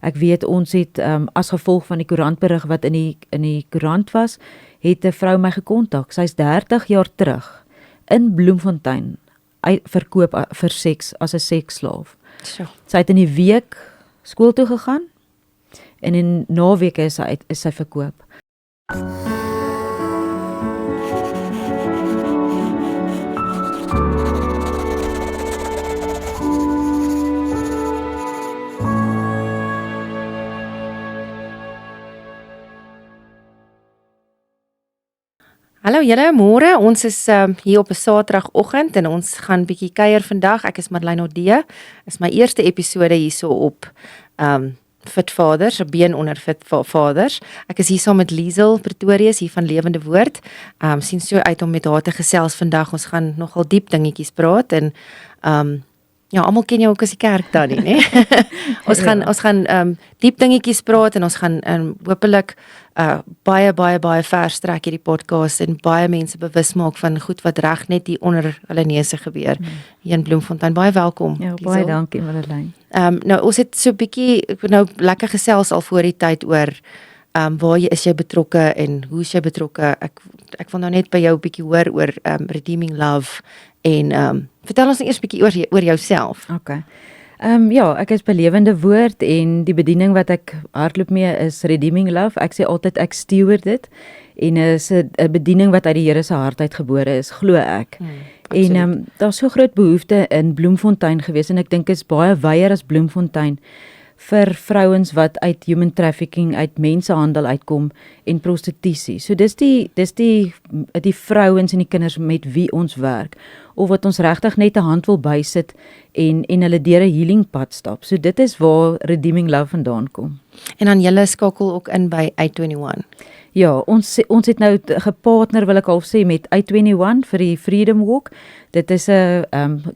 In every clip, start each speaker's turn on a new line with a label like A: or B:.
A: Ek weet ons het as gevolg van die koerantberig wat in die koerant was, het 'n vrou my gekontak. Sy's 30 jaar terug in Bloemfontein verkoop vir seks as 'n seksslaaf.
B: So.
A: Sy het in die week skool toe gegaan en in naweke is sy verkoop.
B: Hallo julle, môre. Ons is hier op 'n Saterdagoggend en ons gaan bietjie kuier vandag. Ek is Madeleine Odee. Is my eerste episode hierso op Fit Vaders, 'n been onder Fit Vaders. Ek is hier saam met Liesel Pretorius hier van Lewende Woord. Sien so uit om met haar te gesels vandag. Ons gaan nogal diep dingetjies praat en ja, almal ken jou ook as die kerk dan nie, né? Ons gaan diep dingetjies praat en ons gaan hopelik baie ver strek hierdie podcast en baie mense bewus maak van goed wat reg net hier onder hulle neuse gebeur. Hier in Bloemfontein. Baie welkom.
A: Ja, baie dankie Madeleine.
B: Nou ons het so 'n bietjie lekker gesels al voor die tyd oor waar is jy betrokke en hoe is jy betrokke? Ek wil nou net by jou 'n bietjie hoor oor Redeeming Love en vertel ons eers 'n bietjie oor jouself.
A: Okay. Ja, ek is by Lewende Woord en die bediening wat ek hardloop mee is Redeeming Love. Ek sê altyd ek steward dit en is 'n bediening wat uit die Here se hart uitgebore is, glo ek. En daar's so groot behoefte in Bloemfontein gewees en ek dink is baie wyeer as Bloemfontein vir vrouens wat uit human trafficking, uit mensehandel uitkom en prostitusie. So dis die vrouens en die kinders met wie ons werk of wat ons regtig net 'n hand wil bysit en hulle deur 'n healing pad stap. So dit is waar Redeeming Love vandaan kom.
B: En dan julle skakel ook in by I21.
A: Ja, ons het nou gepartner wil ek al sê met I21 vir die Freedom Walk. Dit is 'n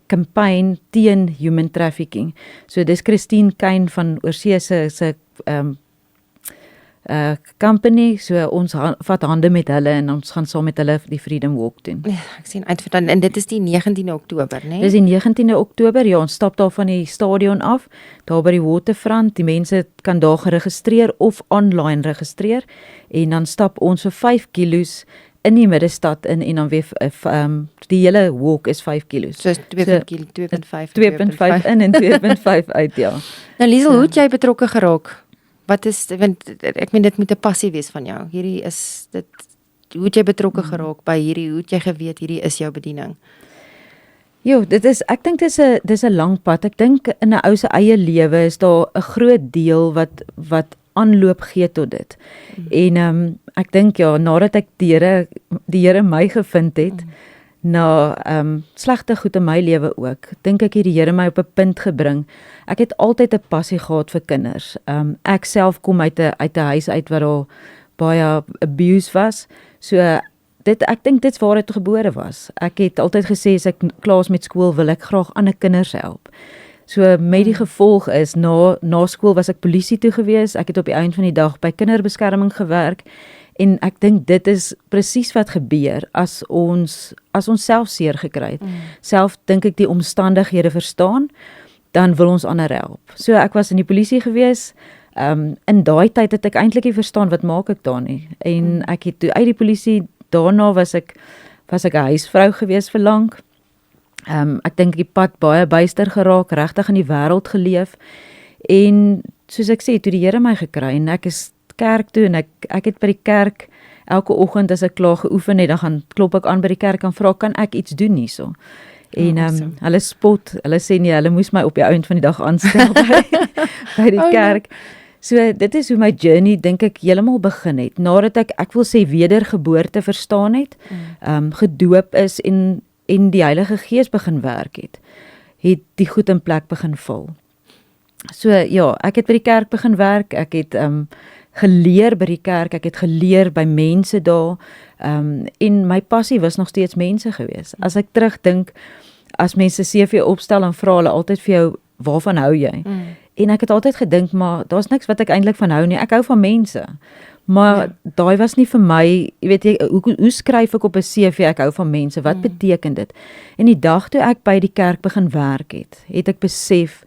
A: campaign teen human trafficking. So dis Christine Kyn van Oorsee se company, so ons vat hande met hulle en ons gaan saam met hulle die Freedom Walk doen.
B: Ja, ek sien uit vir dan en dit is die 19de Oktober, né?
A: Dis die 19de Oktober. Ja, ons stap daar van die stadion af, daar by die waterfront. Die mense kan daar geregistreer of online registreer en dan stap ons vir 5 kilos in die middestad in en dan weer die hele walk is 5 kilos.
B: So 2.5
A: in en 2.5 uit, ja.
B: Nou Liesel, hoe het jy betrokke geraak? Wat is, want ek meen dit moet 'n passie wees van jou. Hierdie is dit, hoe het jy betrokke geraak by hierdie, hoe het jy geweet hierdie is jou bediening?
A: Jo, ek dink dis 'n lang pad. Ek dink in 'n ou se eie lewe is daar 'n groot deel wat aanloop gee tot dit. En ek dink ja, nadat ek die Here my gevind het, na slegte goed in my lewe ook, dink ek het die Here my op 'n punt gebring. Ek het altyd 'n passie gehad vir kinders. Ek self kom uit 'n huis uit waar daar baie abuse was. So ek dink dit's waar ek gebore was. Ek het altyd gesê as ek klaar is met skool wil ek graag ander kinders help. So met die gevolg is na skool was ek polisie toe gewees. Ek het op die einde van die dag by kinderbeskerming gewerk. En ek dink dit is presies wat gebeur as ons self seer gekry het. Self dink ek die omstandighede verstaan, dan wil ons ander help. So ek was in die polisie gewees. In daai tyd het ek eintlik nie verstaan wat maak ek daar nie. En ek het toe uit die polisie, daarna was ek 'n huisvrou gewees vir lank. Ek dink die pad baie byster geraak, regtig in die wêreld geleef. En soos ek sê, toe die Here my gekry en ek is kerk toe en ek het by die kerk elke oggend as ek klaar geoefen het, dan gaan klop ek aan by die kerk en vra kan ek iets doen hierso. En hulle spot, hulle sê nee, hulle moes my op die einde van die dag aanstel by die kerk. So dit is hoe my journey dink ek heeltemal begin het. Nadat ek wil sê wedergeboorte verstaan het, gedoop is en die Heilige Gees begin werk het die goed in plek begin val. So ja, ek het by die kerk begin werk, ek het geleer by die kerk, ek het geleer by mense daar, en my passie was nog steeds mense gewees. As ek terugdink, as mense CV opstel en vra hulle altyd vir jou, waarvan hou jy? En ek het altyd gedink, maar daar's niks wat ek eintlik van hou nie, ek hou van mense. Maar daai was nie vir my, jy weet jy, hoe skryf ek op 'n CV, ek hou van mense, wat beteken dit? En die dag toe ek by die kerk begin werk het ek besef,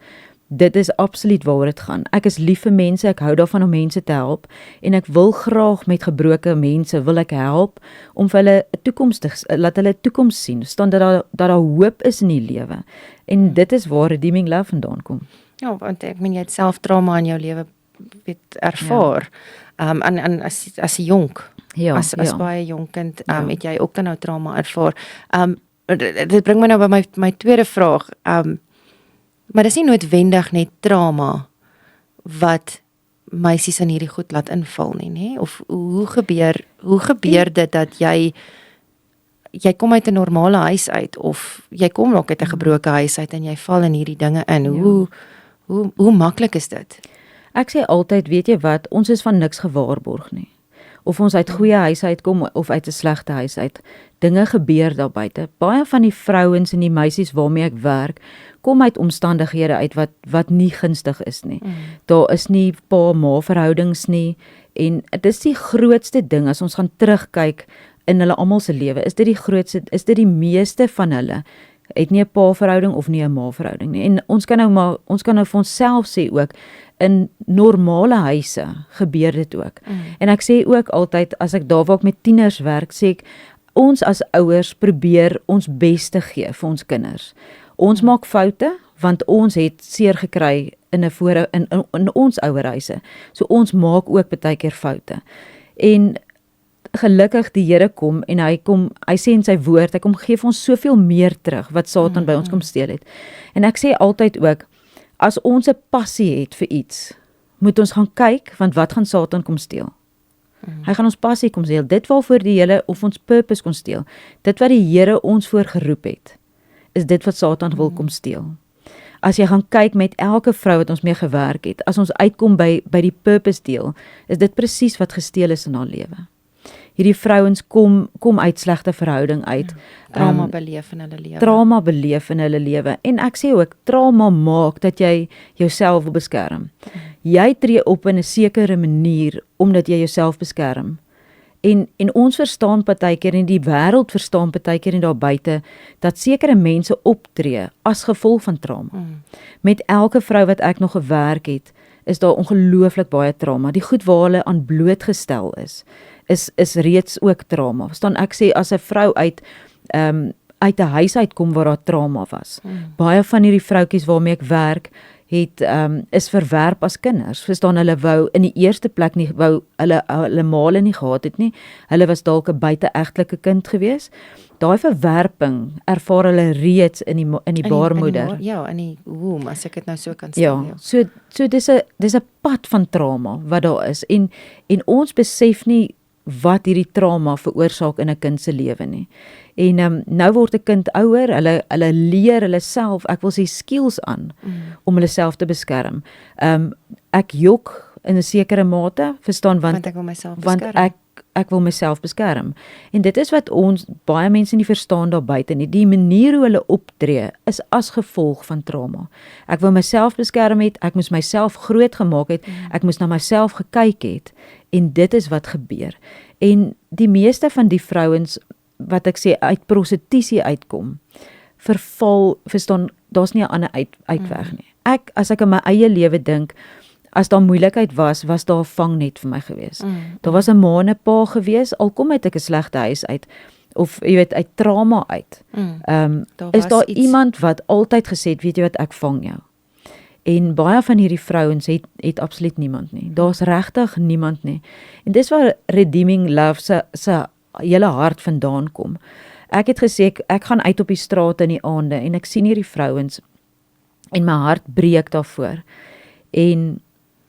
A: dit is absoluut waaroor dit gaan. Ek is lief vir mense, ek hou daarvan om mense te help en ek wil graag met gebroke mense wil ek help om vir hulle 'n toekoms laat hulle 'n toekoms sien, staan dat daar hoop is in die lewe. En dit is waar redeeming love vandaan kom.
B: Ja, want ek meen jy het self trauma in jou lewe ervaar. En as 'n jonk,
A: Ja,
B: as
A: ja.
B: baie jonk kind, het jy ook dan nou trauma ervaar. Dit bring my nou by my tweede vraag. Maar dis nie noodwendig net trauma wat meisies in hierdie goed laat inval nie, nê? Of hoe gebeur dit dat jy kom uit 'n normale huis uit of jy kom dalk uit 'n gebroke huis uit en jy val in hierdie dinge in. Hoe maklik is dit?
A: Ek sê altyd, weet jy wat, ons is van niks gewaarborg nie. Of ons uit goeie huise uitkom of uit 'n slegte huis uit. Dinge gebeur daar buite. Baie van die vrouens en die meisies waarmee ek werk, kom uit omstandighede uit wat nie gunstig is nie. Daar is nie pa-ma verhoudings nie en dit is die grootste ding as ons gaan terugkyk in hulle almal se lewe. Is dit die meeste van hulle het nie 'n pa-verhouding of nie 'n ma-verhouding nie. En ons kan nou vir onsself sê ook in normale huise gebeur dit ook. En ek sê ook altyd as ek daar waar ek met tieners werk, sê ek ons as ouers probeer ons bes te gee vir ons kinders. Ons maak foute want ons het seer gekry in ons ouerhuise. So ons maak ook baie keer foute. En gelukkig die Here kom en hy sê in sy woord, hy kom gee vir ons soveel meer terug wat Satan by ons kom steel het. En ek sê altyd ook, as ons 'n passie het vir iets, moet ons gaan kyk, want wat gaan Satan kom steel? Hy gaan ons passie kom steel, dit waarvoor die Here of ons purpose kom steel, dit wat die Here ons voor geroep het, is dit wat Satan wil kom steel. As jy gaan kyk met elke vrou wat ons mee gewerk het, as ons uitkom by die purpose deel, is dit presies wat gesteel is in haar lewe. Hierdie vrouens kom uit slegte verhouding uit.
B: Trauma beleef in hulle lewe.
A: Trauma beleef in hulle lewe. En ek sê ook, trauma maak dat jy jouself wil beskerm. Jy tree op in 'n sekere manier, omdat jy jouself beskerm. En ons verstaan partykeer en die wêreld verstaan partykeer en daar buite, dat sekere mense optree as gevolg van trauma. Met elke vrou wat ek nog gewerk het, is daar ongelooflik baie trauma. Die goed waar hulle aan blootgestel is reeds ook trauma. Verstaan, ek sê as 'n vrou uit 'n huis uitkom waar daar trauma was. Baie van hierdie vroutjies waarmee ek werk, is verwerp as kinders. Verstaan, hulle wou in die eerste plek nie wou hulle maale nie gehad het nie. Hulle was dalk 'n buite-egtelike kind gewees. Daai verwerping ervaar hulle reeds in die baarmoeder.
B: In die womb, as ek dit nou so kan sê.
A: Ja, so dis 'n pad van trauma wat daar is en ons besef nie wat hierdie trauma veroorsaak in 'n kind se lewe nie. En nou word 'n kind ouer, hulle leer hulle self, ek wil sê skills aan om hulle self te beskerm. Ek jok in 'n sekere mate, verstaan, want
B: ek wil myself beskerm.
A: Ek wil myself beskerm. En dit is wat ons baie mense nie verstaan daar buite nie. Die manier hoe hulle optree is as gevolg van trauma. Ek wil myself beskerm het, ek moes myself groot gemaak het, ek moes na myself gekyk het en dit is wat gebeur. En die meeste van die vrouens wat ek sê uit prostitusie uitkom, verval, verstaan, daar's nie 'n ander uitweg nie. As ek aan my eie lewe dink, as daar moeilikheid was daar 'n vangnet vir my gewees. Daar was 'n ma en 'n pa gewees, al kom uit 'n slegte huis uit, of jy weet, uit trauma uit. Is daar iemand wat altyd gesê het, weet jy wat, ek vang jou. En baie van hierdie vrouens het absoluut niemand nie. Daar's regtig niemand nie. En dis waar Redeeming Love se hele hart vandaan kom. Ek het gesê, ek gaan uit op die strate in die aande, en ek sien hierdie vrouens, en my hart breek daarvoor. En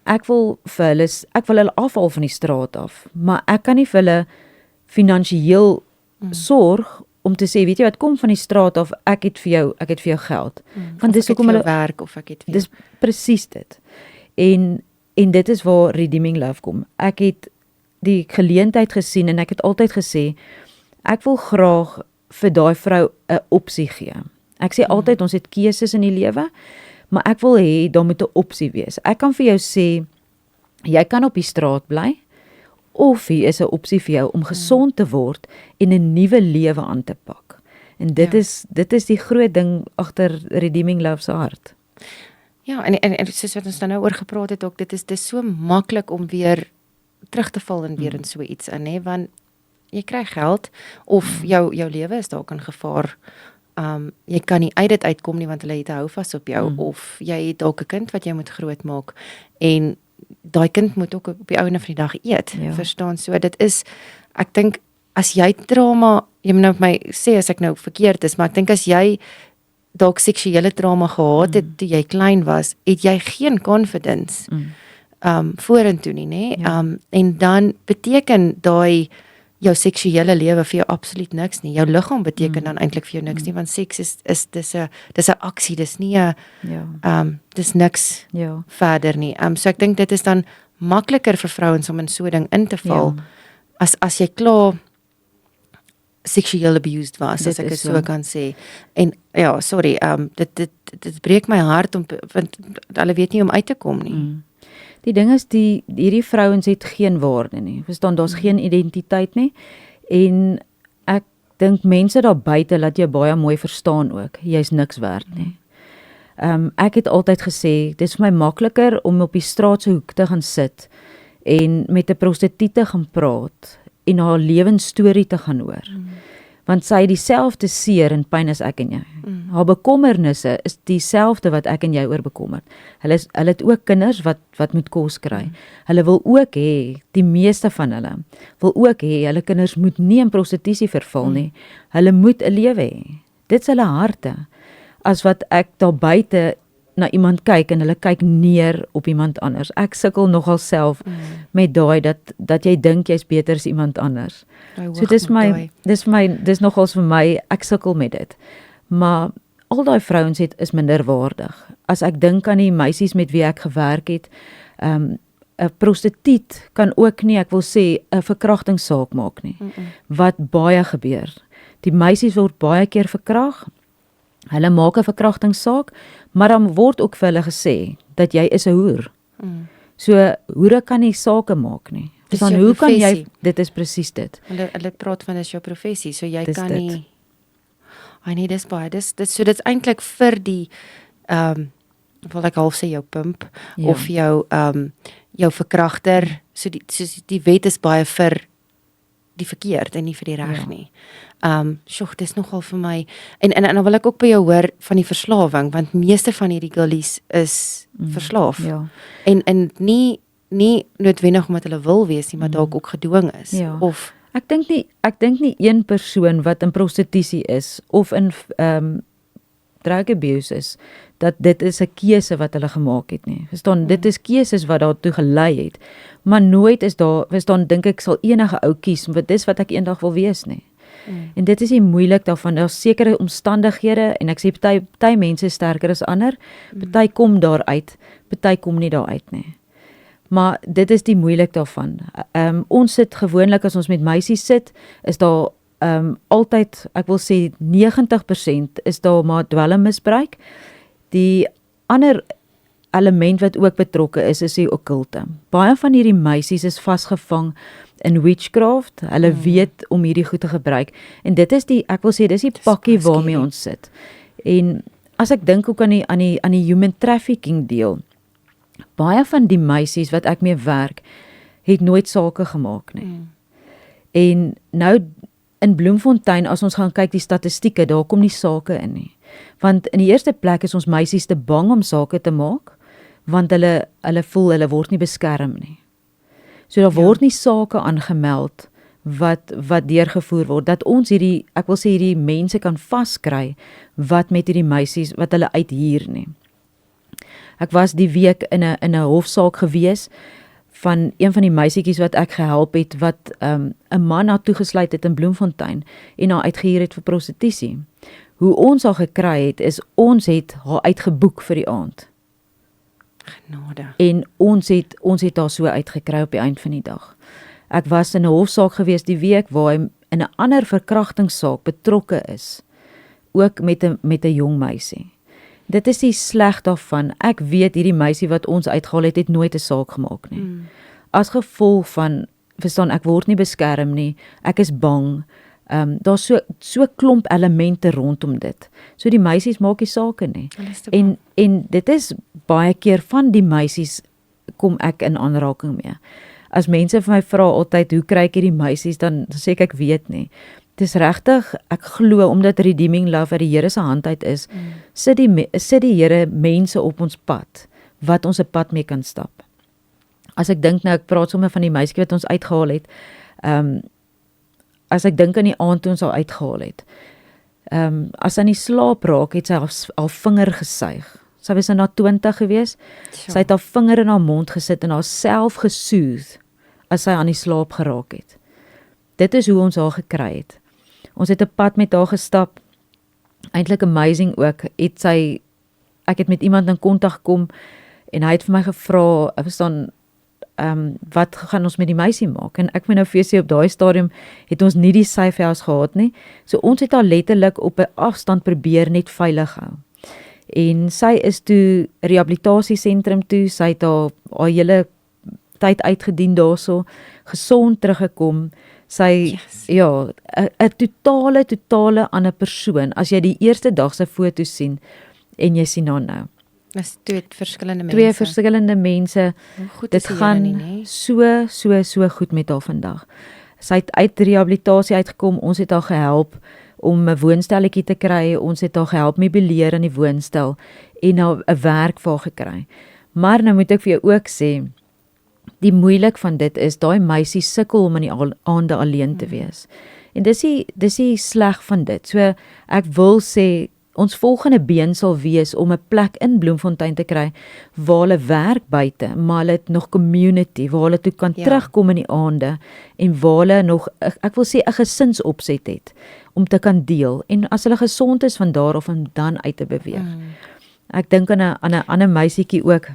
A: ek wil hulle afhaal van die straat af, maar ek kan nie vir hulle finansiëel sorg om te sê, weet jy wat, kom van die straat af, ek het vir jou geld.
B: Want dis hoekom hulle werk of ek het vir jou.
A: Dis presies dit. En dit is waar Redeeming Love kom. Ek het die geleentheid gesien en ek het altyd gesê, ek wil graag vir daai vrou 'n opsie gee. Ek sê altyd ons het keuses in die lewe, maar ek wil hê daar moet 'n opsie wees. Ek kan vir jou sê, jy kan op die straat bly, of hier is 'n opsie vir jou om gesond te word en 'n nuwe lewe aan te pak. En dit is die groot ding agter Redeeming Love se hart.
B: Ja, en soos wat ons nou oor gepraat het ook, dis so maklik om weer terug te val en weer in so iets in, hè, want jy kry geld of jou lewe is dalk in gevaar. Jy kan nie uit dit uitkom nie want hulle het 'n houvas op jou of jy het dalk 'n kind wat jy moet grootmaak en daai kind moet ook op die einde van die dag eet, verstaan? So dit is, ek dink as jy trauma, jy moet nou my sê as ek nou verkeerd is, maar ek dink as jy dalk seksuele trauma gehad het toe jy klein was, het jy geen confidence vorentoe nie, nê? En dan beteken daai jou seksuele lewe vir jou absoluut niks nie. Jou liggaam beteken dan eintlik vir jou niks nie, want seks is dis 'n aksie, dis nie 'n dis niks verder nie. So ek dink dit is dan makliker vir vrouens om in so 'n ding in te val as jy klaar sexual abused was, as ek dit so kan sê. En ja, sorry, dit breek my hart want hulle weet nie om uit te kom nie.
A: Die ding is hierdie vrouens het geen waarde nie. Verstaan, daar's geen identiteit nie. En ek dink mense daar buite laat jou baie mooi verstaan ook. Jy's niks werd nie. Ek het altyd gesê, dit is vir my makliker om op die straat se hoek te gaan sit en met 'n prostituut gaan praat en haar lewensstorie te gaan hoor. Want sy het dieselfde seer en pyn as ek en jy. Haar bekommernisse is dieselfde wat ek en jy oor bekommerd. Hulle het ook kinders wat moet kos kry. Hulle wil ook hê, die meeste van hulle wil ook hê, hulle kinders moet nie in prostitusie verval nie. Hulle moet 'n lewe hê. Dit is hulle harte. As wat ek daar buite na iemand kyk en hulle kyk neer op iemand anders. Ek sukkel nogal self met daai dat jy dink jy's beter as iemand anders. So dis nogals vir my, ek sukkel met dit. Maar al daai vrouens is minderwaardig. As ek dink aan die meisies met wie ek gewerk het, 'n prostituut kan ook nie, ek wil sê, 'n verkrachtingssaak maak nie. Wat baie gebeur. Die meisies word baie keer verkragt. Hulle maak 'n verkrachtingssaak, maar dan word ook vir hulle gesê dat jy is 'n hoer. So hoere kan nie sake maak nie. Dan hoe kan jy, dit is presies dit.
B: Hulle praat van dis jou professie, so jy kan nie. Ai nee, dis baie. Dit's eintlik vir die wil ek half sê jou pimp of jou verkragter. So die wet is baie vir die verkeerd en nie vir die reg nie. Dis nogal vir my, en dan wil ek ook by jou hoor van die verslawing, want meeste van hierdie girlies is verslaaf. En nie noodwendig omdat hulle wil wees nie, maar dalk ook gedwing is. Of
A: ek dink nie een persoon wat in prostitusie is of in drug abuse is, dat dit is 'n keuse wat hulle gemaak het nie. Verstaan, dit is keuses wat daartoe gelei het. Maar nooit is daar, verstaan, dink ek sal enige ou kies, want dis wat ek eendag wil wees nie. En dit is nie moeilik daarvan, daar's sekere omstandighede en ek sê party mense is sterker as ander, party kom daaruit, party kom nie daaruit nie. Maar dit is die moeilik daarvan. Ons sit gewoonlik as ons met meisies sit, is daar altyd, ek wil sê 90% is daar maar dwelmmisbruik. Die ander element wat ook betrokke is die okkulte. Baie van hierdie meisies is vasgevang in witchcraft. Hulle weet om hierdie goed te gebruik. En dit is ek wil sê, dis die pakkie waarmee ons sit. En as ek dink ook aan die human trafficking deel, baie van die meisies wat ek mee werk, het nooit sake gemaak nie. En nou in Bloemfontein, as ons gaan kyk die statistieke, daar kom nie sake in nie. Want in die eerste plek is ons meisies te bang om sake te maak, want hulle voel hulle word nie beskerm nie. So daar word nie sake aangemeld wat deurgevoer word, dat ons ek wil sê hierdie mense kan vaskry, wat met hierdie meisies, wat hulle uithuur nie. Ek was die week in 'n hofsaak gewees, van een van die meisietjies wat ek gehelp het, wat 'n man haar toegesluit het in Bloemfontein, en haar uitgehuur het vir prostitusie. Hoe ons haar gekry het, is ons het haar uitgeboek vir die aand.
B: Genade.
A: En ons het haar so uitgekry op die eind van die dag. Ek was in 'n hofsaak gewees die week, waar hy in 'n ander verkrachtingssaak betrokke is, ook met 'n jong meisie. Dit is die sleg daarvan. Ek weet hierdie meisie wat ons uitgehaal het nooit 'n saak gemaak nie. As gevolg van, verstaan, ek word nie beskerm nie, ek is bang, Daar's so klomp elemente rondom dit. So die meisies maak nie sake nie. En dit is baie keer van die meisies kom ek in aanraking mee. As mense vir my vra altyd hoe kry ek hierdie meisies, dan sê ek weet nie. Dis regtig, ek glo omdat redeeming love uit die Here se hand uit is, sit die Here mense op ons pad wat ons 'n pad mee kan stap. As ek dink nou, ek praat sommer van die meisie wat ons uitgehaal het. As ek dink aan die aand toe ons haar uitgehaal het. As sy in die slaap raak, het sy haar vinger gesuig. Sy was na 20 gewees. Sy het haar vinger in haar mond gesit en haarself gesoothe as sy aan die slaap geraak het. Dit is hoe ons haar gekry het. Ons het 'n pad met haar gestap. Eintlik amazing ook. Ek het met iemand in kontak gekom en hy het vir my gevra, wat gaan ons met die meisie maak? En ek moet nou vir jou sê, op daai stadium het ons nie die safe house gehad nie. So ons het haar letterlik op 'n afstand probeer net veilig hou. En sy is toe rehabilitasiesentrum toe, sy het haar hele tyd uitgedien daarso, gesond teruggekom. Sy, ja, 'n totale ander persoon, as jy die eerste dag se foto sien, en jy sien haar nou.
B: Dis twee verskillende mense.
A: Twee verskillende mense. Dit gaan
B: nie,
A: so goed met haar vandag. Sy het uit rehabilitasie uitgekom, ons het haar gehelp om 'n woonstelletjie te kry, ons het haar gehelp meubileer in die woonstel en nou 'n werk vir haar gekry. Maar nou moet ek vir jou ook sê, die moeilik van dit is, daai meisie sukkel om in die aande alleen te wees. En dis die sleg van dit. So ek wil sê, ons volgende been sal wees om 'n plek in Bloemfontein te kry waar hulle werk buite, maar hulle het nog community, waar hulle toe kan terugkom in die aande en waar hulle nog, ek wil sê, 'n gesinsopset het om te kan deel. En as hulle gesond is van daar af om dan uit te beweeg. Ek dink aan 'n ander meisietjie ook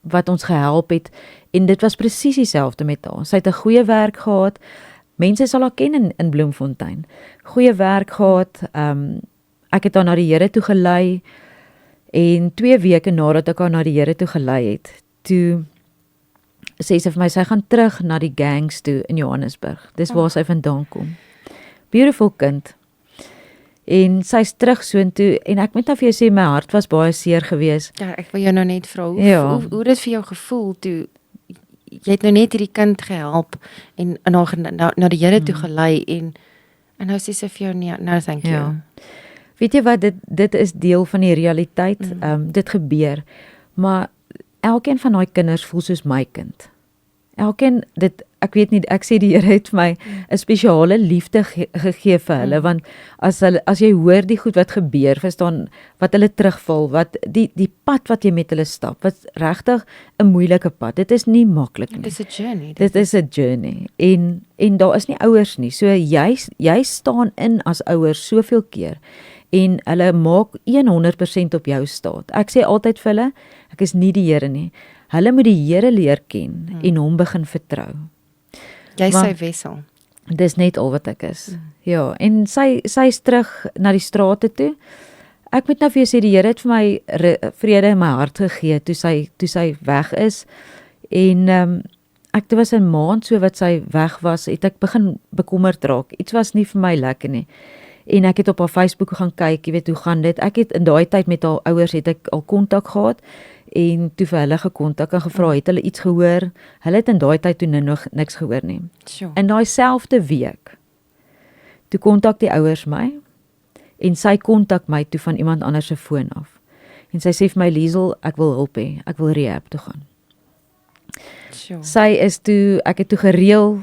A: wat ons gehelp het en dit was presies dieselfde met haar. Sy het 'n goeie werk gehad. Mense sal haar ken in Bloemfontein. Goeie werk gehad. Ek het haar na die Here toe gelei en 2 weke nadat ek haar na die Here toe gelei het, toe sê sy vir my, sy gaan terug na die gangs toe in Johannesburg. Dis waar sy vandaan kom. Beautiful kind. En sy's terug soontoe en ek moet nou vir jou sê, my hart was baie seer gewees.
B: Ja, ek wil jou nou net vra, hoe dit vir jou gevoel toe jy het nou net hierdie kind gehelp en na die Here toe gelei en nou sê sy vir jou nee, no thank you.
A: Ja. Weet jy wat, dit is deel van die realiteit. Dit gebeur. Maar elkeen van daai kinders voel soos my kind. Elkeen, ek weet nie, ek sê die Here het vir my 'n spesiale liefde gegee vir hulle, want as jy hoor die goed wat gebeur, verstaan, wat hulle terugval, wat die pad wat jy met hulle stap, wat regtig 'n moeilike pad, dit is nie maklik nie.
B: Dit is 'n journey.
A: Dit is 'n journey, en daar is nie ouers nie, so jy staan in as ouers soveel keer, en hulle maak 100% op jou staat. Ek sê altyd vir hulle, ek is nie die Here nie. Hulle moet die Here leer ken en hom begin vertrou.
B: Jy sy wissel.
A: Dis net al wat ek is. Ja, en sy is terug na die strate toe. Ek moet nou vir jou sê, die Here het vir my vrede in my hart gegee toe sy weg is. En dit was 'n maand so wat sy weg was, het ek begin bekommerd raak. Iets was nie vir my lekker nie. En ek het op haar Facebook gaan kyk, jy weet, hoe gaan dit? Ek het in daai tyd met haar ouers het ek al kontak gehad en toe vir hulle gekontak en gevra, het hulle iets gehoor? Hulle het in daai tyd toe nog niks gehoor nie.
B: Sure.
A: In daai selfde week, toe kontak die ouers my en sy kontak my toe van iemand anders se foon af. En sy sê vir my, Liesel, ek wil hulp hê, ek wil rehab toe gaan.
B: Sure.
A: Ek het toe gereël,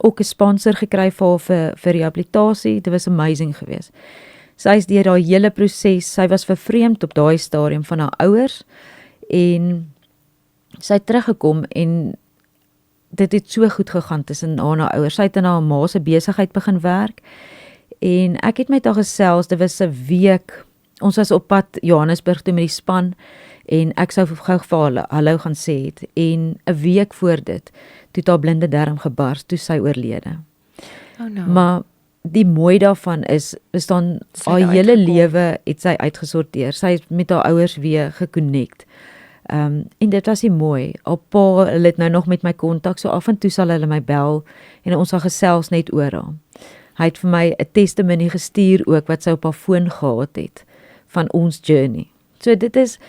A: ook 'n sponsor gekry vir rehabilitasie. Dit was amazing geweest. Sy is deur daai hele proses, sy was vervreemd op daai stadium van haar ouers en sy het teruggekom en dit het so goed gegaan tussen haar en haar ouers. Sy het in haar ma se besigheid begin werk en ek het met haar gesels, dit was 'n week. Ons was op pad Johannesburg toe met die span en ek sou gou vir hulle hallo gaan sê het en 'n week voor dit, toe het haar blinde darm gebars, toe sy oorlede.
B: Oh no.
A: Maar die mooi daarvan is, haar hele lewe het sy uitgesorteer. Sy het met haar ouers weer geconnect. En dit was nie mooi. Al pa, hulle het nou nog met my kontak, so af en toe sal hulle my bel en ons sal gesels net oor haar. Hy het vir my 'n testimonie gestuur ook wat sy op haar foon gehad het van ons journey. So dit is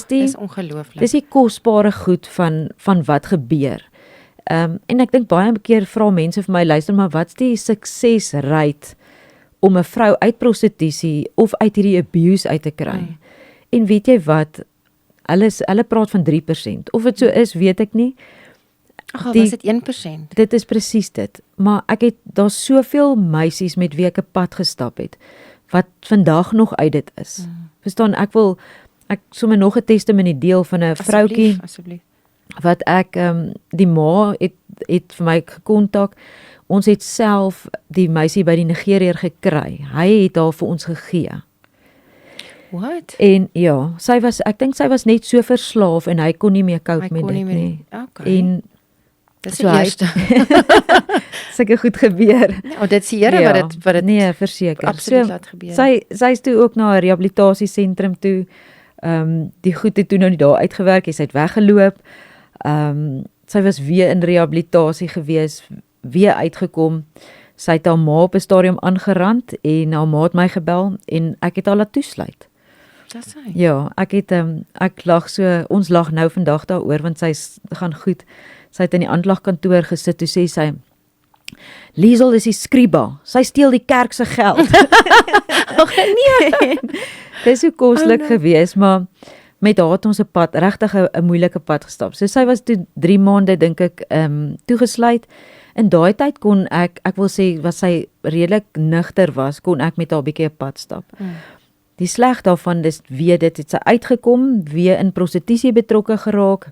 B: dis ongelooflik.
A: Dis die kosbare goed van wat gebeur. En ek dink baie keer vra mense vir my, luister, maar wat's die suksesrate om 'n vrou uit prostitusie of uit hierdie abuse uit te kry? En weet jy wat? Hulle praat van 3%. Of dit so is, weet ek nie.
B: Was dit 1%?
A: Dit is presies dit. Maar daar's soveel meisies met wie ek 'n pad gestap het, wat vandag nog uit dit is. Verstaan, ek sommer nog 'n testimonie deel van 'n vroutjie,
B: asseblief.
A: Wat die ma het vir my gekontak. Ons het self die meisie by die Nigeriër gekry. Hy het haar vir ons gegee.
B: What?
A: En ja, ek dink sy was net so verslaaf en hy kon nie meer cope met dit nie.
B: Okay.
A: En
B: dis die eerste.
A: Sulke goed gebeur.
B: Ja, dit is die Here wat dit
A: nee, verseker.
B: Absoluut laat gebeur.
A: Sy is toe ook na 'n rehabilitasiesentrum toe. Die goed het toe nou nie daar uitgewerk, sy het weggeloop. Sy was weer in rehabilitasie gewees, weer uitgekom. Sy het haar ma op 'n stadium aangerand en haar ma het my gebel en ek het haar laat toesluit.
B: Dis hy.
A: Ja, ek lag so, ons lag nou vandag daaroor want sy gaan goed. Sy het in die aanklagkantoor gesit, toe sê sy, Liesel is die skriba, sy steel die kerk se geld. Nee. Dis so koslik gewees, maar met haar het ons 'n pad, regtig 'n moeilike pad gestap. So sy was toe 3 maande dink ek toegesluit. In daai tyd kon ek wil sê, was sy redelik nugter was, kon ek met haar bietjie 'n pad stap. Die sleg daarvan dis weer dit het sy uitgekom, weer in prostitusie betrokke geraak,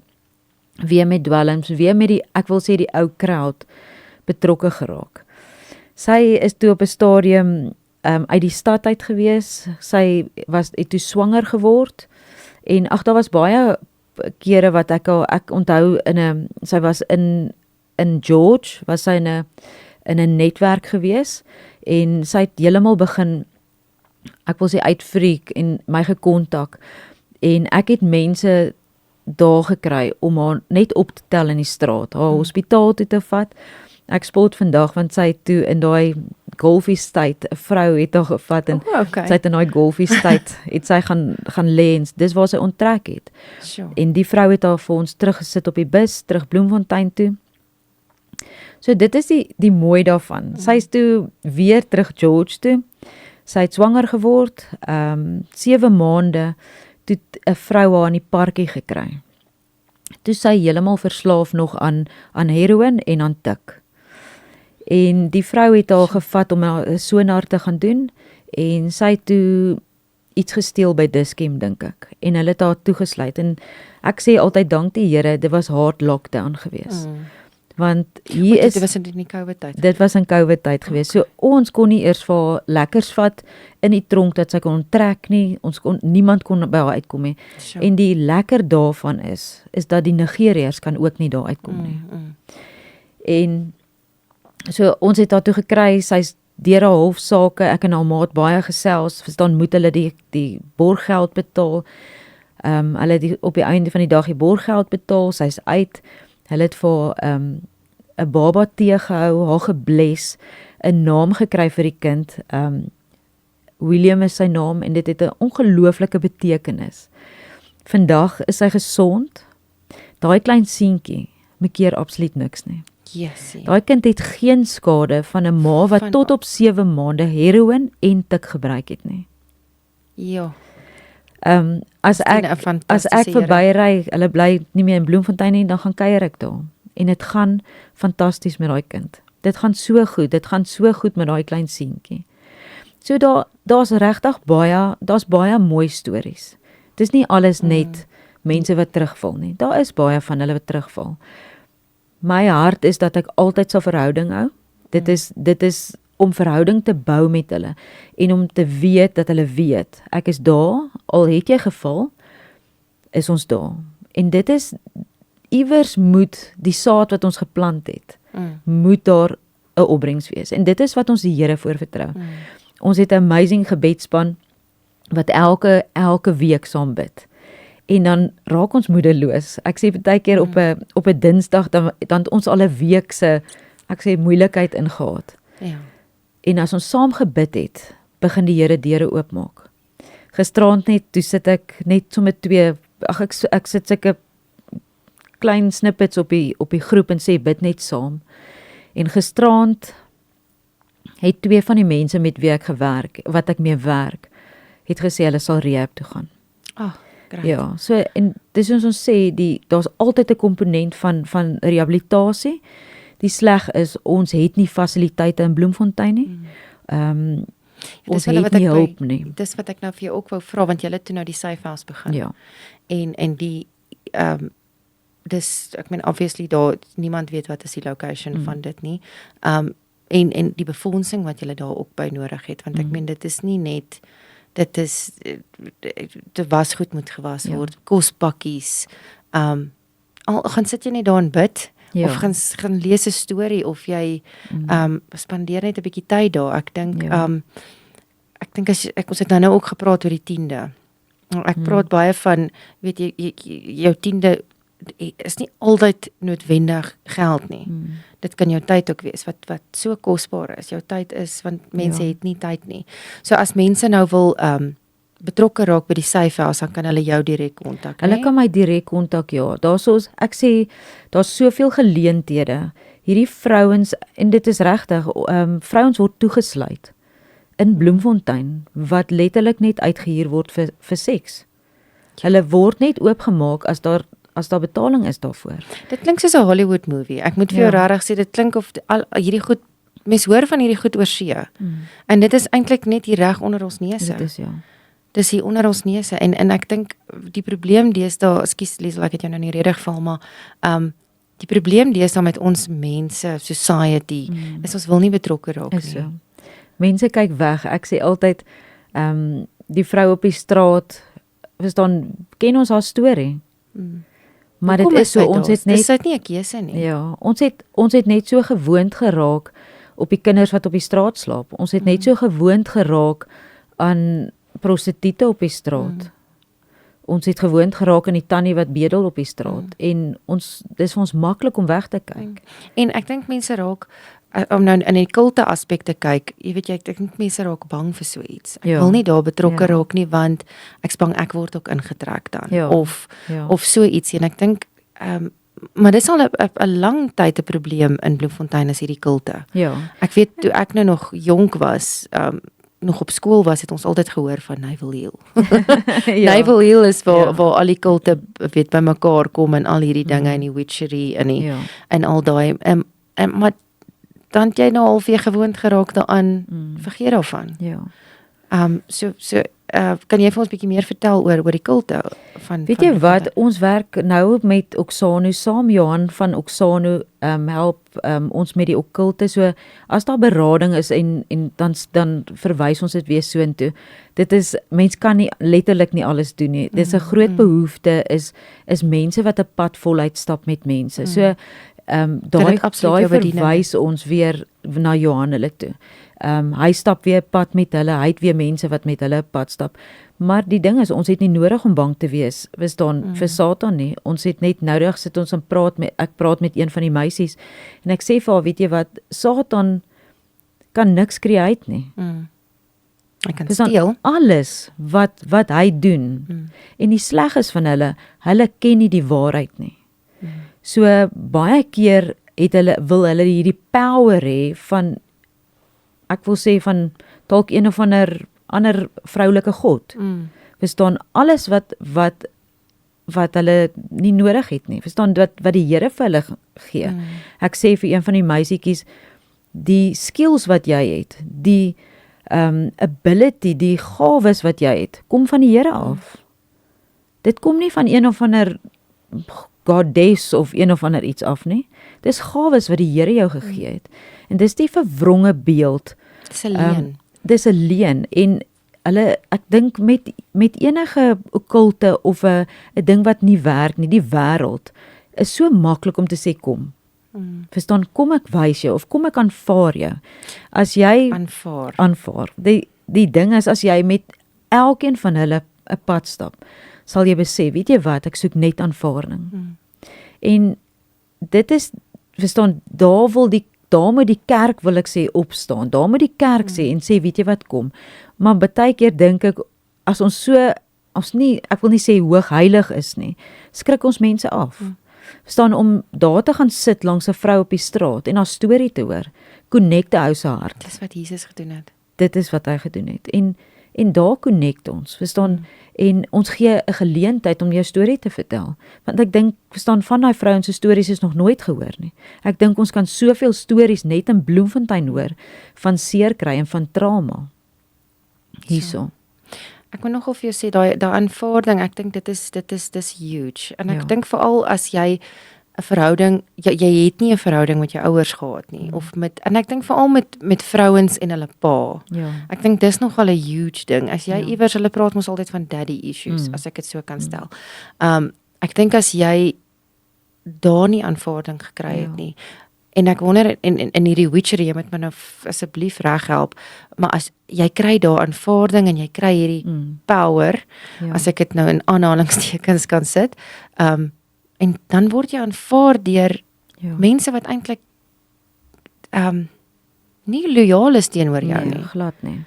A: weer met dwelms, weer met die, ek wil sê die ou crowd betrokke geraak. Sy is toe op 'n stadium uit die stad uit gewees. Sy het toe swanger geword en daar was baie kere wat ek onthou sy was in George, was sy in 'n netwerk gewees en sy het heeltemal begin, ek wil sê uitfreak en my gekontak en ek het mense daar gekry om haar net op te tel in die straat, haar hospitaal toe te vat. Ek spot vandag want sy het toe in daai Golfie State, 'n vrou het haar gevat en sy het in daai Golfie State het sy gaan lê en dis waar sy onttrek het.
B: Sure.
A: En die vrou het haar vir ons teruggesit op die bus terug Bloemfontein toe. So dit is die mooi daarvan. Sy is toe weer terug George toe. Sy het swanger geword, 7 maande toe 'n vrou haar in die parkie gekry. Toe sy heeltemal verslaaf nog aan heroïne en aan tik. En die vrou het haar gevat om 'n sonar te gaan doen en sy het toe iets gesteel by Dischem dink ek en hulle het haar toegesluit en ek sê altyd dank die Here, dit was hard lockdown gewees. Want
B: dit was in die COVID tyd.
A: Dit was in COVID tyd gewees. So ons kon nie eers vir haar lekkers vat in die tronk dat sy kon onttrek nie. Niemand kon by haar uitkom nie.
B: Sure.
A: En die lekker daarvan is dat die Nigeriërs kan ook nie daar uitkom nie. En so ons het haar toe gekry, sy's deur haar hofsaake, ek en haar maat baie gesels, verstaan moet hulle die borggeld betaal. Hulle het op die einde van die dag die borggeld betaal, sy's uit. Hulle het vir 'n baba teëgehou, haar gebless, 'n naam gekry vir die kind. William is sy naam en dit het 'n ongelooflike betekenis. Vandag is sy gesond. Daai klein seentjie maak absoluut niks nie.
B: Yes.
A: Daai kind het geen skade van 'n ma wat tot op 7 maande heroïne en tik gebruik het nie.
B: Ja.
A: As ek verbyry, hulle bly nie meer in Bloemfontein nie, dan gaan kuier ek daar. En dit gaan fantasties met daai kind. Dit gaan so goed met daai klein seentjie. So daar's regtig baie mooi stories. Dis nie alles net mense wat terugval nie. Daar is baie van hulle wat terugval. My hart is dat ek altyd sal verhouding hou. Dit is om verhouding te bou met hulle en om te weet dat hulle weet, ek is daar, al het jy geval, is ons daar. En dit is, iewers moet die saad wat ons geplant het, moet daar 'n opbrengs wees. En dit is wat ons die Here voor vertrou. Ons het 'n amazing gebedsspan, wat elke week saam bid. En dan raak ons moedeloos. Ek sê baie keer op 'n Dinsdag dan het ons al 'n week se ek sê moeilikheid ingehaat.
B: Ja.
A: En as ons saam gebid het, begin die Here deure oopmaak. Gisteraand net, toe sit ek net so met ek sit sulke klein snippets op die groep en sê bid net saam. En gisteraand het 2 van die mense met wie ek gewerk, wat ek mee werk, het gesê hulle sal rehab toe gaan.
B: Great.
A: Ja, so en dis soos ons sê, daar's altyd 'n komponent van rehabilitasie. Die sleg is ons het nie fasiliteite in Bloemfontein nie. Ons het nie hulp nie.
B: Dis wat ek nou vir jou ook wou vra, want jy het toe nou die Safe House begin.
A: Ja.
B: En die dis ek meen obviously daar niemand weet wat is die location van dit nie. En die befondsing wat jy daar ook by nodig het, want ek meen dit is nie net dit is dit was goed moet gewas word, kospakkies. Al gaan sit jy net daar en bid.
A: Ja.
B: Of gaan lees 'n storie of jy spandeer net 'n bietjie tyd daar. Ek dink ek dink ons het nou ook gepraat oor die 10de. Ek praat baie van weet jy jou 10de is nie altyd noodwendig geld nie. Dit kan jou tyd ook wees wat so kosbaar is. Jou tyd is want mense het nie tyd nie. So as mense nou wil betrokke raak by die Safe House, dan kan hulle jou direk kontak.
A: Hulle kan my direk kontak, ja. Ek sê, daar's soveel geleenthede. Hierdie vrouens, en dit is regtig, vrouens word toegesluit in Bloemfontein, wat letterlik net uitgehuur word vir seks. Hulle word net oopgemaak as daar betaling is daarvoor.
B: Dit klink soos 'n Hollywood movie. Ek moet vir jou regtig sê, dit klink of al hierdie goed, mens hoor van hierdie goed oor see. En dit is eintlik net hier reg onder ons neuse.
A: Dit is, ja.
B: Dis hier onder ons neuse en ek dink die probleem deesdae, ekskuus Liesel, ek het jou nou nie rede geval, maar die probleem deesdae met ons mense, society, is ons wil nie betrokke raak nie.
A: So. Mense kyk weg. Ek sê altyd die vrou op die straat, verstaan, ken ons haar storie. Maar dit is so, ons het net
B: dis nie 'n keuse nie.
A: Ja, ons het net so gewoond geraak op die kinders wat op die straat slaap. Ons het net so gewoond geraak aan prostituie op die straat. Ons het gewoond geraak aan die tannie wat bedel op die straat en dis vir ons maklik om weg te kyk.
B: En ek dink mense raak om nou in die kulte aspekte kyk, jy weet ek dink mense raak bang vir so iets. Ek wil nie daar betrokke raak nie want ek's bang ek word ook ingetrek dan of so iets en ek dink maar dis al 'n lang tyd 'n probleem in Bloemfontein is hierdie kulte.
A: Ja.
B: Ek weet toe ek nou nog jonk was, nog op skool was, het ons altyd gehoor van Naval Hill. Naval Hill is waar al die kulte weet by mekaar kom en al hierdie dinge en die witchery en al daai maar dan het jy nou al weer gewoond geraak daaraan, vergeet daarvan.
A: Ja.
B: Kan jy vir ons bietjie meer vertel oor die kulte van
A: weet jy wat, ons werk nou met Oksano saam, Johan van Oksano help ons met die okkulte, so as daar berading is en dan verwys ons dit weer soontoe. Dit is, mens kan nie letterlik nie alles doen nie. Dis 'n groot behoefte is mense wat 'n pad voluit stap met mense. So daai verwys ons weer na Johan hulle toe. Hy stap weer pad met hulle, hy het weer mense wat met hulle pad stap. Maar die ding is, ons het nie nodig om bang te wees, vir Satan nie. Ons het net nodig, sit ons en ek praat met een van die meisies, en ek sê vir haar, weet jy wat, Satan kan niks create nie.
B: Hy kan steel.
A: Alles wat hy doen, en die sleg is van hulle ken nie die waarheid nie. So baie keer wil hulle hierdie power hê van, ek wil sê van dalk een of ander vroulike god. Verstaan, alles wat hulle nie nodig het nie. Verstaan, wat die Here vir hulle gee. Ek sê vir een van die meisietjies, die skills wat jy het, die ability, die gawes wat jy het, kom van die Here af. Dit kom nie van een of ander goddess of een of ander iets af nie. Dis gawes wat die Here jou gegee het. En dis die verwronge beeld.
B: Dis 'n leuen.
A: Dis 'n leuen en ek dink met enige okkulte of 'n ding wat nie werk nie, die wêreld is so maklik om te sê kom. Verstaan, kom ek wys jou of kom ek aanvaar jou. As jy aanvaar. Die ding is, as jy met elkeen van hulle 'n pad stap, sal jy besef, weet jy wat, ek soek net aanvaarding. En dit is, verstaan, daar moet die kerk, wil ek sê, opstaan. Daar moet die kerk sê en sê, weet jy wat, kom. Maar baie keer dink ek, as ons so, ek wil nie sê hoogheilig is nie, skrik ons mense af. Verstaan, om daar te gaan sit langs 'n vrou op die straat en haar storie te hoor, connecte ou se hart.
B: Dis wat Jesus gedoen het.
A: Dit is wat hy gedoen het. En daar connect ons, verstaan, en ons gee 'n geleentheid om jou storie te vertel. Want ek dink, verstaan, van daai vrouens se stories is nog nooit gehoor nie. Ek dink ons kan soveel stories net in Bloemfontein hoor, van seer kry en van trauma. Hierso.
B: Ek wil nogal vir jou sê, daai aanvaarding, ek dink dit is huge. En ek
A: Ja.
B: dink veral as jy 'n verhouding, jy het nie 'n verhouding met jou ouers gehad nie, of en ek dink veral met vrouens en hulle pa.
A: Ja.
B: Ek dink dis nogal 'n huge ding. As jy
A: Ja.
B: iewers, hulle praat mos altyd van daddy issues, as ek dit so kan stel. Ek dink as jy daar nie aanvaarding gekry het nie, en ek wonder, in hierdie witchery, jy moet my nou asseblief reg help, maar as jy kry daar aanvaarding en jy kry hierdie power,
A: Ja.
B: as ek dit nou in aanhalingstekens kan sit, en dan word jy aanvaar deur
A: Ja.
B: mense wat eintlik nie loyaal is teenoor jou
A: Nee,
B: nie.
A: glad nie.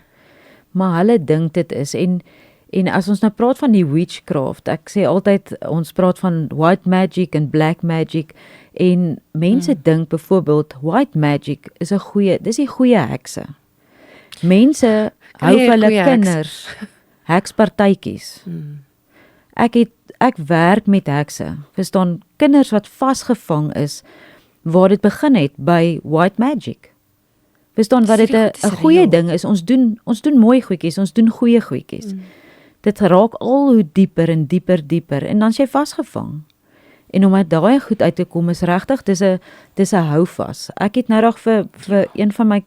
A: Maar hulle dink dit is, en as ons nou praat van die witchcraft, ek sê altyd, ons praat van white magic en black magic, en mense dink byvoorbeeld, white magic is dis die goeie hekse. Mense hou
B: Goeie-
A: vir hulle
B: goeie heks.
A: kinders hekspartytjies. Ek werk met hekse, verstaan, kinders wat vasgevang is, waar dit begin het by white magic. Verstaan wat dit
B: Hierdie goed
A: 'n
B: is
A: goeie
B: reëel.
A: ding is, ons doen mooi goedjies, ons doen goeie goedjies. Dit raak al hoe dieper en dieper, en dan is jy vasgevang. En om uit daai goed uit te kom is regtig, dis 'n houvas. Ek het nou reg vir een van my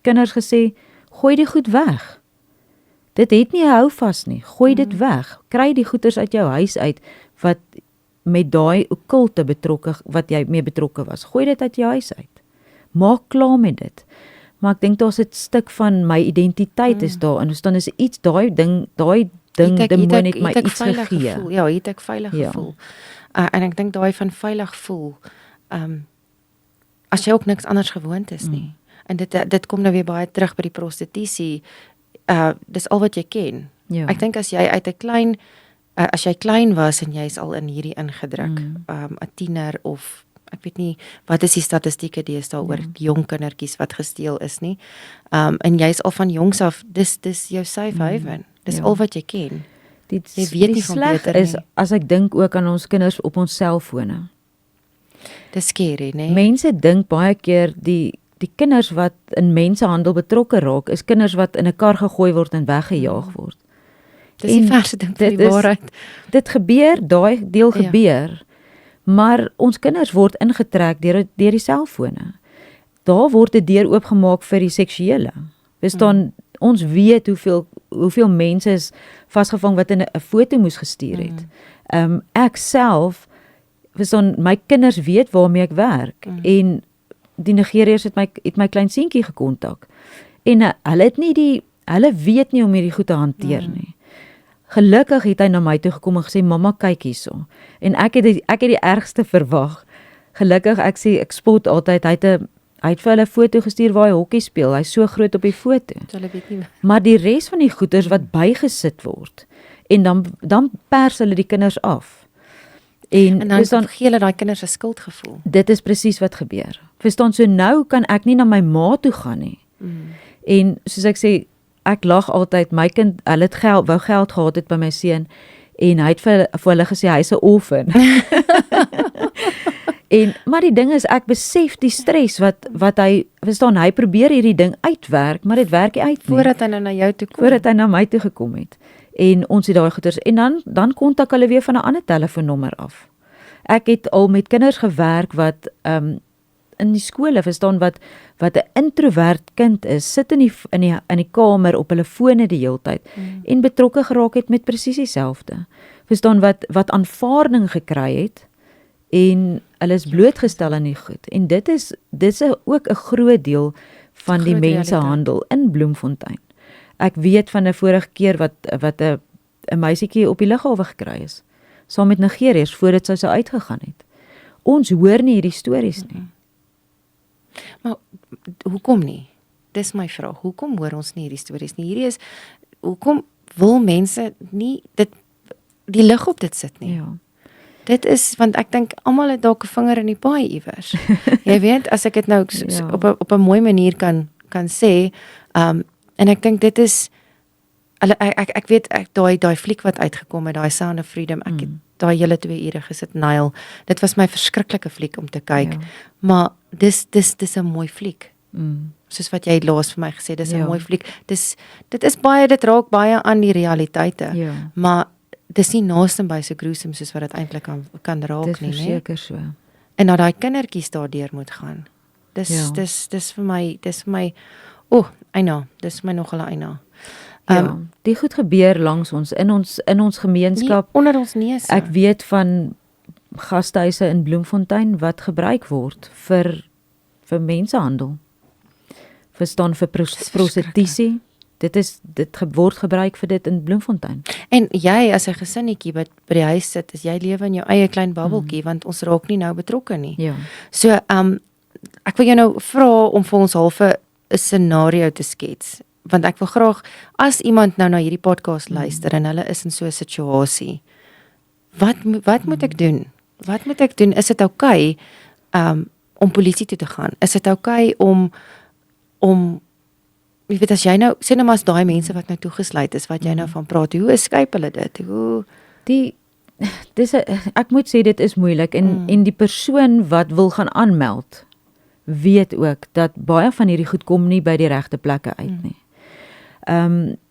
A: kinders gesê, gooi die goed weg. Dit het nie 'n houvas nie. Gooi dit weg. Kry die goeders uit jou huis uit wat met daai okkulte wat jy mee betrokke was. Gooi dit uit jou huis uit. Maak klaar met dit. Maar ek dink daar's 'n stuk van my identiteit is daarin. Dus dan is iets daai ding demoon het my iets gegee.
B: Gevoel. Ja, het ek veilig
A: Ja.
B: gevoel. En ek dink daai van veilig voel, as jy ook niks anders gewoond is nie. En dit kom nou weer baie terug by die prostitusie. Dis al wat jy ken.
A: Ja.
B: Ek dink as jy uit 'n klein as jy klein was en jy's al in hierdie ingedruk, 'n tiener, of ek weet nie wat is die statistieke deesdae oor jong kindertjies wat gesteel is nie. En jy's al van jongs af, dis jou safe haven. Dis
A: Ja.
B: al wat jy ken.
A: Die
B: Jy weet nie van
A: sleg
B: beter
A: is
B: nie.
A: as ek dink ook aan ons kinders op ons selfone.
B: Dis scary, né?
A: Mense dink baie keer die kinders wat in mensenhandel betrokke raak, is kinders wat in 'n kar gegooi word en weggejaag word.
B: Dis die
A: en
B: verste ding vir
A: dit
B: die
A: is-
B: waarheid.
A: Dit gebeur, daai deel
B: Ja.
A: gebeur, maar ons kinders word ingetrek deur die selfone. Daar word 'n deur oopgemaak vir die seksuele. Verstaan, ons weet hoeveel mense is vasgevang wat in 'n foto moes gestuur het. Ek self, verstaan, my kinders weet waarmee ek werk, en die Nigeriërs het my klein seentjie gekontak. En hulle weet nie om hierdie goed te hanteer nie. Gelukkig het hy na my toe gekom en gesê, mamma, kyk hierso. En ek het die ergste verwag. Gelukkig, ek spot altyd, hy het vir hulle 'n foto gestuur waar hy hokkie speel. Hy's so groot op die foto.
B: So hulle weet nie.
A: Maar die res van die goeders wat bygesit word, en dan pers hulle die kinders af.
B: En dan
A: verstaan,
B: gee hulle daai kinders 'n skuldgevoel.
A: dit is presies wat gebeur. Verstaan, so nou kan ek nie na my ma toe gaan nie. En soos ek sê, ek lag altyd, my kind, hulle het wou geld gehad het by my seun, en hy het vir hulle gesê, hy's 'n orphan. Maar die ding is, ek besef die stres wat hy, verstaan, hy probeer hierdie ding uitwerk, maar dit werk nie uit nie.
B: Voordat hy nou na jou toe kom.
A: Voordat hy na my toe gekom het. En ons het daai goeders, en dan kontak hulle weer van 'n ander telefoonnommer af. Ek het al met kinders gewerk wat in die skole, verstaan, wat 'n introvert kind is, sit in die kamer op hulle fone die hele tyd en betrokke geraak het met presies dieselfde. Verstaan, wat aanvaarding gekry het en hulle is blootgestel aan die goed. En dit is ook 'n groot deel van die
B: Groot
A: mensenhandel in Bloemfontein. Ek weet van 'n vorige keer wat 'n 'n meisietjie op die lughawe gekry is, saam met Nigeriërs voordat sy uitgegaan het. Ons hoor nie hierdie stories nie.
B: Maar hoekom nie? Dis my vraag. Hoekom hoor ons nie hierdie stories nie? Hierdie is hoekom wil mense nie die lig op dit sit nie?
A: Ja.
B: Dit is want ek dink almal het dalk 'n vinger in die paai iewers. Jy weet, as ek dit nou
A: Ja.
B: op 'n mooi manier kan sê, en ek dink dit is ek weet daai fliek wat uitgekom het, daai Sound of Freedom, ek het daai hele 2 ure gesit Nile. Dit was my verskriklike fliek om te kyk.
A: Ja.
B: Maar dis 'n mooi fliek.
A: Mm.
B: Soos wat jy laas vir my gesê, dis 'n
A: Ja.
B: mooi fliek. Dit raak baie aan die realiteite.
A: Ja.
B: Maar dis nie naaste by so gruesome soos wat dit eintlik kan raak
A: Dis
B: nie, né?
A: verseker so.
B: En dat daai kindertjies daardeur moet gaan.
A: Ja.
B: Dis vir my, eina, dis vir my nogal 'n eina.
A: Ja, die goed gebeur langs ons in ons gemeenskap.
B: Nie onder ons neuse.
A: Ek weet van gastehuise in Bloemfontein wat gebruik word vir mensenhandel. Verstaan vir prostitusie. Dit word gebruik vir dit in Bloemfontein.
B: En jy as 'n gesinnetjie by die huis sit, is jy lewe in jou eie klein bubbeltjie, want ons raak nie nou betrokke nie.
A: Ja.
B: So, ek wil jou nou vra om vir ons half 'n scenario te skets, want ek wil graag as iemand nou na hierdie podcast luister en hulle is in so 'n situasie, wat moet ek doen? Wat moet ek doen? Is dit oukei om polisie toe te gaan? Is dit oukei om jy weet, as jy nou sê nou maar as daai mense wat nou toegesluit is, wat jy nou van praat, hoe escape hulle dit? Hoe
A: ek moet sê dit is moeilik en die persoon wat wil gaan aanmeld weet ook dat baie van hierdie goed kom nie by die regte plekke uit nie.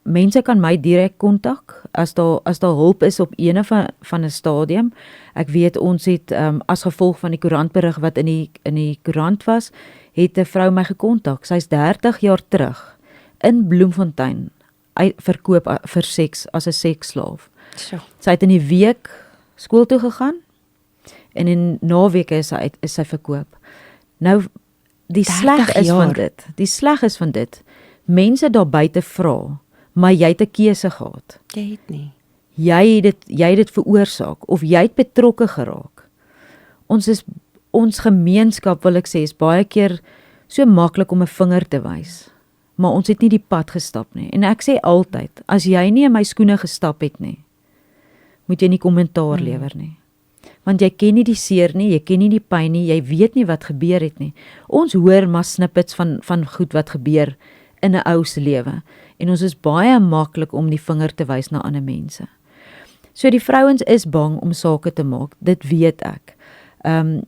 A: Mense kan my direk kontak as daar hulp is op ene van 'n stadium. Ek weet ons het as gevolg van die koerantberig wat in die koerant was, het 'n vrou my gekontak. Sy's 30 jaar terug in Bloemfontein verkoop vir seks as 'n seksslaaf.
B: so.
A: Sy het in die week skool toe gegaan en in naweke is sy verkoop. Nou die
B: 30
A: sleg is van
B: jaar.
A: dit. Die sleg is van dit. Mense daar buite vra, maar jy het 'n keuse gehad.
B: Jy het nie.
A: Jy het dit veroorsaak of jy het betrokke geraak. Ons gemeenskap, wil ek sê, is baie keer so maklik om 'n vinger te wys. Maar ons het nie die pad gestap nie. En ek sê altyd, as jy nie in my skoene gestap het nie, moet jy nie kommentaar lewer nie. Want jy ken nie die seer nie, jy ken nie die pyn nie, jy weet nie wat gebeur het nie. Ons hoor maar snippets van goed wat gebeur in 'n ou se lewe en ons is baie maklik om die vinger te wys na ander mense. So die vrouens is bang om sake te maak, dit weet ek.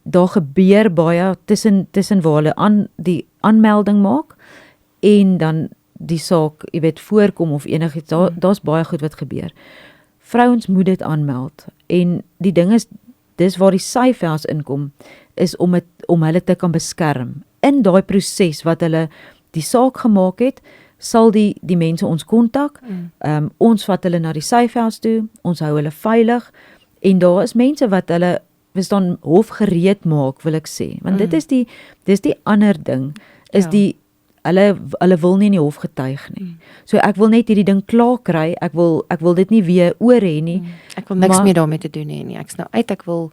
A: Daar gebeur baie tussen waar hulle die aanmelding maak en dan die saak, jy weet, voorkom of enigiets, daar's baie goed wat gebeur. Vrouens moet dit aanmeld en die ding is, dis waar die safe house inkom, is om hulle te kan beskerm. In daai proses wat hulle die saak gemaak het, sal die mense ons kontak, ons vat hulle na die safe house toe, ons hou hulle veilig, en daar is mense wat hulle, dan hof gereed maak, wil ek sê, want dit is die ander ding, is hulle wil nie in die hof getuig nie. So ek wil net hierdie ding klaar kry, ek wil dit nie weer oor hê nie.
B: Ek wil niks meer daarmee te doen hê nie. Ek's nou uit, ek wil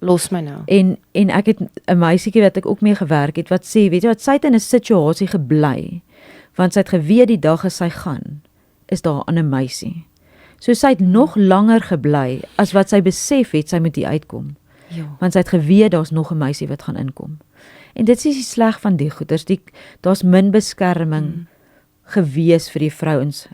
B: los my nou.
A: En ek het 'n meisietjie wat ek ook mee gewerk het, wat sê, weet jy wat, sy het in 'n situasie gebly, want sy het geweet die dag as sy gaan, is daar 'n ander meisie. So sy het nog langer gebly, as wat sy besef het, sy moet hier uitkom.
B: Ja.
A: Want sy het geweet, daar's nog 'n meisie wat gaan inkom. En dit is die sleg van die goeders, daar's min beskerming gewees vir die vrouens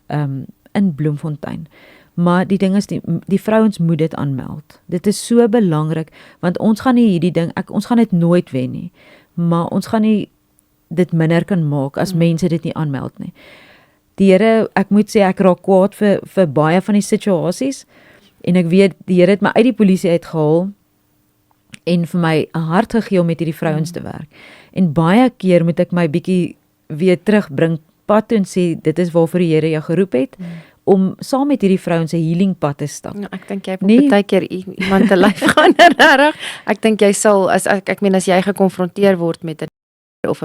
A: in Bloemfontein. Maar die ding is, die vrouens moet dit aanmeld. Dit is so belangrik, want ons gaan nie hierdie ding, ons gaan dit nooit wen nie, maar ons gaan nie dit minder kan maak as mense dit nie aanmeld nie. Die Here, ek moet sê, ek raak kwaad vir baie van die situasies, en ek weet, die Here het my uit die polisie uitgehaal, en vir my 'n hart gegee om met hierdie vrouens te werk. En baie keer moet ek my bietjie weer terugbring pad toe en sê, dit is waarvoor die Here jou geroep het, om saam met hierdie vrouens 'n healing pad te stap.
B: Nou, ek dink jy moet baie keer iemand te lyf gaan regtig. Ek dink jy sal, as jy gekonfronteer word met 'n of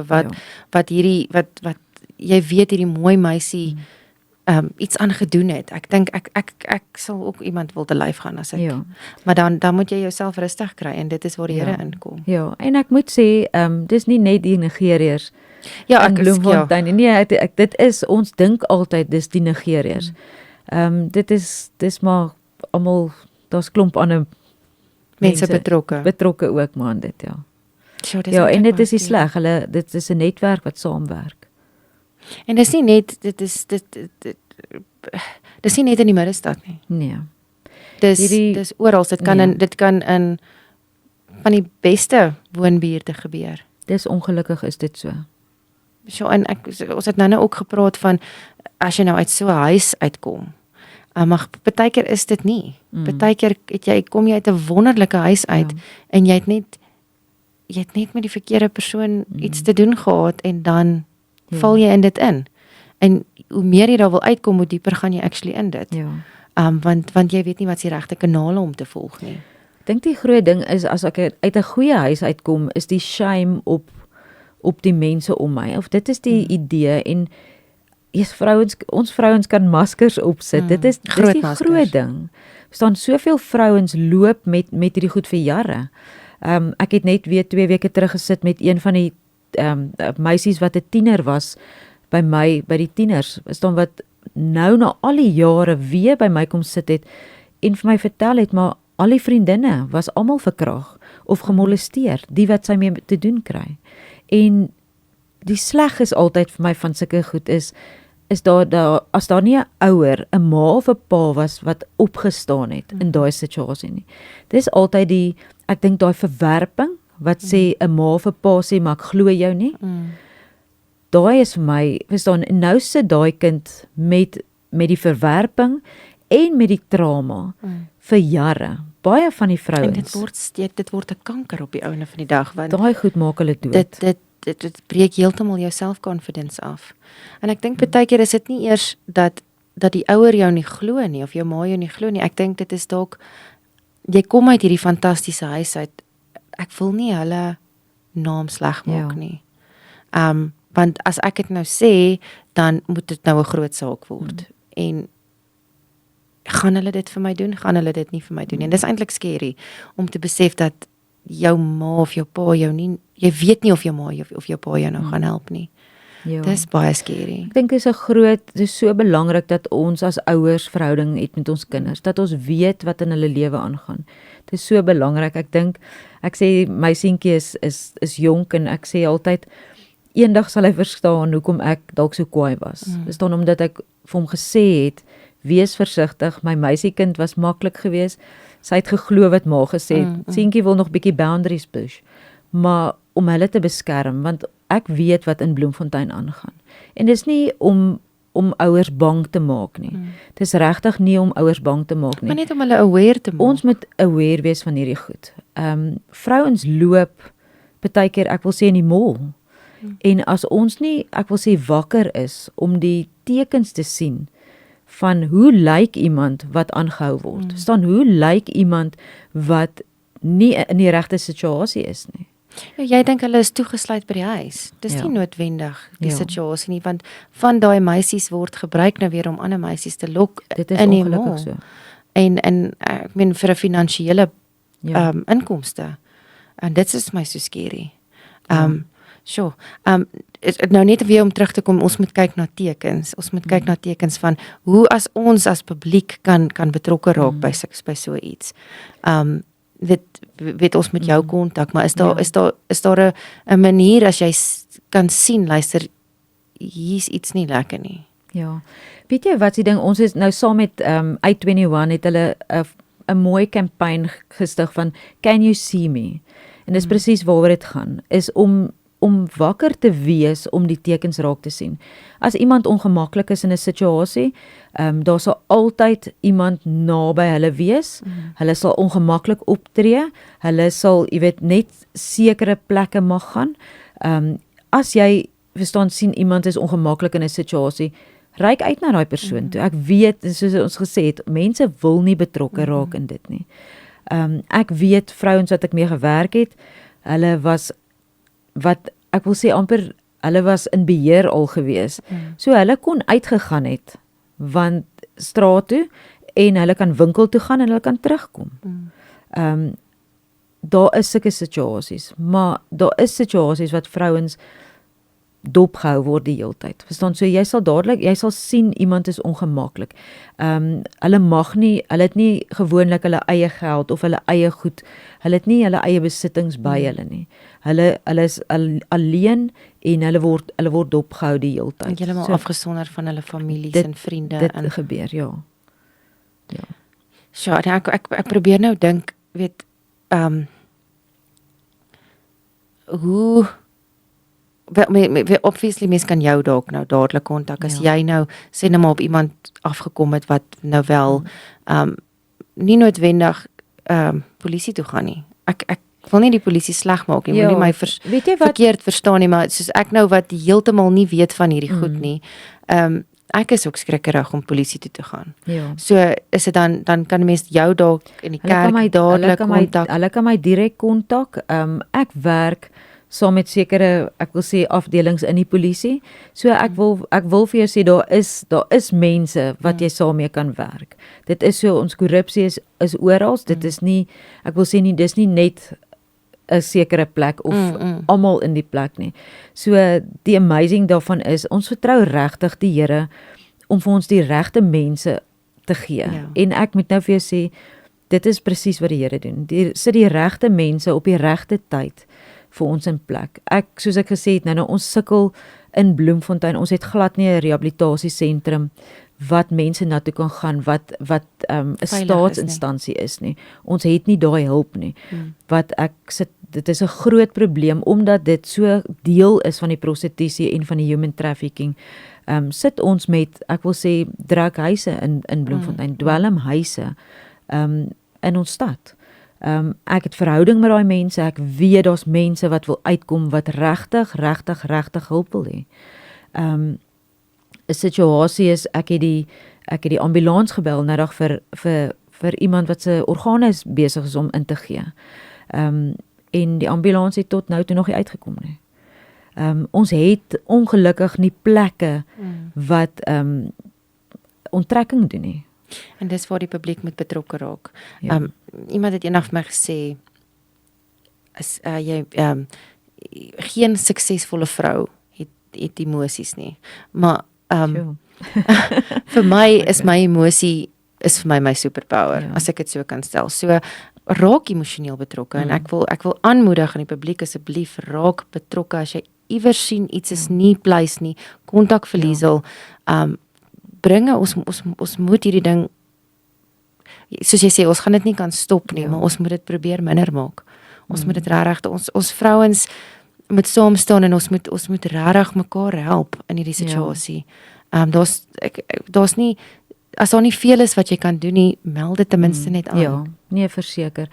B: wat hierdie wat jy weet hierdie mooi meisie iets aan gedoen het. Ek dink ek sal ook iemand wil te lyf gaan as ek.
A: Ja.
B: Maar dan moet jy jouself rustig kry en dit is waar die Here inkom.
A: Ja, en ek moet sê, dis nie net die Nigeriërs
B: Ja,
A: in Bloemfontein nie. Nee, dit is, ons dink altyd dis die Nigeriërs. Dis maar almal, daar's klomp ander
B: mense
A: betrokke ook maar aan dit, ja.
B: Sure,
A: Ja, en dit is nie sleg, dit is 'n netwerk wat saamwerk.
B: En dis nie net dis nie net in die middestad nie.
A: Nee.
B: Dis oral, dit kan in van die beste woonbuurte gebeur.
A: Dis ongelukkig is dit so.
B: So en ons het nou ook gepraat van as jy nou uit so 'n huis uitkom. Maar partykeer is dit nie. Partykeer kom jy uit 'n wonderlike huis uit en jy het net met die verkeerde persoon iets te doen gehad en dan val jy in dit in. En hoe meer jy daar wil uitkom, hoe dieper gaan jy actually in dit.
A: Ja.
B: Want jy weet nie wat se regte kanale om te volg nie.
A: Ek dink die groot ding is as ek uit 'n goeie huis uitkom, is die shame op die mense om my. Of dit is die idee en ons vrouens kan maskers opsit. Dit is die groot ding. Staan soveel vrouens loop met hierdie goed vir jare. Ek het net weer 2 weke terug gesit met een van die meisies wat 'n tiener was by my, by die tieners, staan wat nou na al die jare weer by my kom sit het en vir my vertel het, maar al die vriendinne was almal verkrag of gemolesteer, die wat sy mee te doen kry. En die sleg is altyd vir my van sulke goed is daar as daar nie 'n ouer, 'n ma of 'n pa was wat opgestaan het in daai situasie nie. Dis altyd ek dink daai verwerping wat sê 'n ma of 'n pa sê maar ek glo jou nie. Daai is vir my, verstaan, en nou sit daai kind met die verwerping en met die trauma vir jare. Baie van die vrouens.
B: En dit word 'n kanker op die einde van die dag, want
A: daai goed maak hulle dood.
B: Dit breek heeltemal jou self-confidence af. En ek dink baie keer is dit nie eers dat die ouer jou nie glo nie of jou ma jou nie glo nie. Ek dink dit is dalk jy kom uit hierdie fantastiese huis uit. Ek wil nie hulle naam sleg maak nie. Want as ek dit nou sê, dan moet dit nou 'n groot saak word. En gaan hulle dit vir my doen? Gaan hulle dit nie vir my doen? En dis eintlik scary om te besef dat jou ma of jou pa jou nie, jy weet nie of jou ma of jou pa jou nou gaan help nie.
A: Ja.
B: Dis baie scary.
A: Ek dink dit is so belangrik dat ons as ouers verhouding het met ons kinders, dat ons weet wat in hulle lewe aangaan. Dit is so belangrik. Ek sê my seentjie is jonk en ek sê altyd eendag sal hy verstaan hoekom ek dalk so kwaai was. Dis dan omdat ek vir hom gesê het, wees versigtig, my meisiekind was maklik geweest. Sy het geglo wat ma gesê het. Seentjie wil nog bietjie boundaries push. Maar om hulle te beskerm, want ek weet wat in Bloemfontein aangaan. En dis nie om ouers bang te maak nie. Dis regtig nie om ouers bang te maak nie.
B: Maar net om hulle aware te maak.
A: Ons moet aware wees van hierdie goed. Vrouens loop baie keer, ek wil sê in die mall. En as ons nie, ek wil sê wakker is om die tekens te sien van hoe lyk iemand wat aangehou word. Staan hoe lyk iemand wat nie in die regte situasie is nie.
B: Ja, jy dink hulle is toegesluit by die huis. Dis nie noodwendig die situasie nie, want van daai meisies word gebruik nou weer om ander meisies te lok in die mall.
A: So.
B: En ek meen vir 'n finansiële inkomste. En dit is my so scary. Sure. Nou net weer om terug te kom, ons moet kyk na tekens. Ons moet kyk na tekens van hoe as ons as publiek kan betrokke raak by so iets. Dit weet ons met jou kontak, maar is daar 'n manier as jy kan sien, luister, hier's iets nie lekker nie.
A: Ja. Weet jy wat die ding, ons is nou saam met A21 het hulle 'n mooi kampanje gestig van Can You See Me? En dis presies waaroor dit gaan, is om wakker te wees om die tekens raak te sien. As iemand ongemaklik is in 'n situasie, daar sal altyd iemand naby hulle wees. Hulle sal ongemaklik optree. Hulle sal, jy weet, net sekere plekke mag gaan. As jy verstaan sien iemand is ongemaklik in 'n situasie, reik uit na daai persoon toe. Ek weet, soos ons gesê het, mense wil nie betrokke raak in dit nie. Ek weet vrouens wat ek mee gewerk het, hulle was wat ek wil sê amper hulle was in beheer al gewees. So hulle kon uitgegaan het want straat toe en hulle kan winkel toe gaan en hulle kan terugkom. Daar is sulke situasies, maar daar is situasies wat vrouens dopgehou word die heeltyd. Verstaan? So jy sal sien iemand is ongemaklik. Hulle mag nie, hulle het nie gewoonlik hulle eie geld of hulle eie goed, hulle het nie hulle eie besittings by hulle nie. Hulle is alleen en hulle word dopgehou die heeltyd.
B: En heeltemal afgesonder van hulle families en vriende.
A: Dit gebeur, ja.
B: Ja, ek probeer nou dink, weet, hoe obviously mens kan jou dalk nou dadelik kontak as jy nou sê nou maar op iemand afgekom het wat nou wel nie noodwendig polisie toe gaan nie. Ek wil nie die polisie sleg maak nie, moenie my verkeerd verstaan nie, maar soos ek nou wat heeltemal nie weet van hierdie goed nie. Ek is ook skrikkerig om polisie toe te gaan. Ja. So is dit dan kan die mens jou dalk in die kerk dadelik kontak.
A: Hulle kan my direk kontak. Ek werk saam met sekere, ek wil sê afdelings in die polisie. So ek wil vir jou sê daar is mense wat jy saam mee kan werk. Dit is so, ons korrupsie is oral. Dit is nie, ek wil sê nie, dis nie net 'n sekere plek of almal in die plek nie. So die amazing daarvan is, ons vertrou regtig die Here om vir ons die regte mense te gee. Ja. En ek moet nou vir jou sê, dit is presies wat die Here doen. Sit die regte mense op die regte tyd vir ons in plek. Soos ek gesê het, nou ons sukkel in Bloemfontein, ons het glad nie 'n rehabilitasiesentrum wat mense na toe kan gaan, wat 'n staatsinstansie is nie. Ons het nie daai hulp nie. Dit is 'n groot probleem, omdat dit so deel is van die prostitusie en van die human trafficking. Sit ons met, ek wil sê, drughuise in Bloemfontein, dwelmhuise in ons stad. Ek het verhouding met daai mense, ek weet daar's mense wat wil uitkom, wat regtig hulp wil hê. 'n Situasie is, ek het die ambulans gebel nadag vir iemand wat se organe is besig is om in te gee. En die ambulans het tot nou toe nog nie uitgekom nie. Ons het ongelukkig nie plekke wat onttrekking doen nie.
B: En dis waar die publiek moet betrokke raak. Ja. Iemand het eendag vir my gesê, as jy geen suksesvolle vrou het emosies nie. Maar vir my is my emosie vir my superpower, as ek dit so kan stel. So raak emosioneel betrokke en ek wil aanmoedig aan die publiek, asseblief raak betrokke. As jy iewers sien iets is nie pleis nie, kontak vir Liesel. Bringe ons moet hierdie ding, soos jy sê, ons gaan dit nie kan stop nie, maar ons moet dit probeer minder maak. Ons moet dit regtig, ons vrouens moet saam staan en ons moet regtig mekaar help in hierdie situasie. Daar's nie, as daar nie veel is wat jy kan doen nie, meld dit ten minste net aan.
A: Ja, nee, verseker.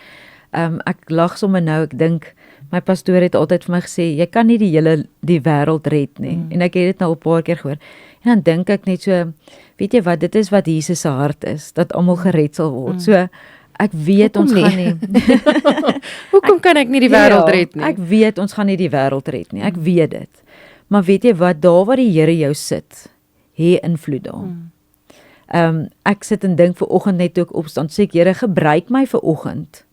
A: Ek lag sommer nou, ek dink, my pastoor het altyd vir my gesê, jy kan nie die wêreld red nie. En ek het dit nou 'n paar keer gehoor. En dan dink ek net so, weet jy wat, dit is wat Jesus se hart is, dat almal gered sal word. So, ek weet ons gaan nie.
B: Hoekom kan ek nie die wêreld red nie?
A: Ek weet ons gaan nie die wêreld red nie. Ek weet dit. Maar weet jy wat, daar waar die Here jou sit, hê invloed daar. Ek sit en dink vanoggend net toe ek opstaan, sê ek, Here, gebruik my vanoggend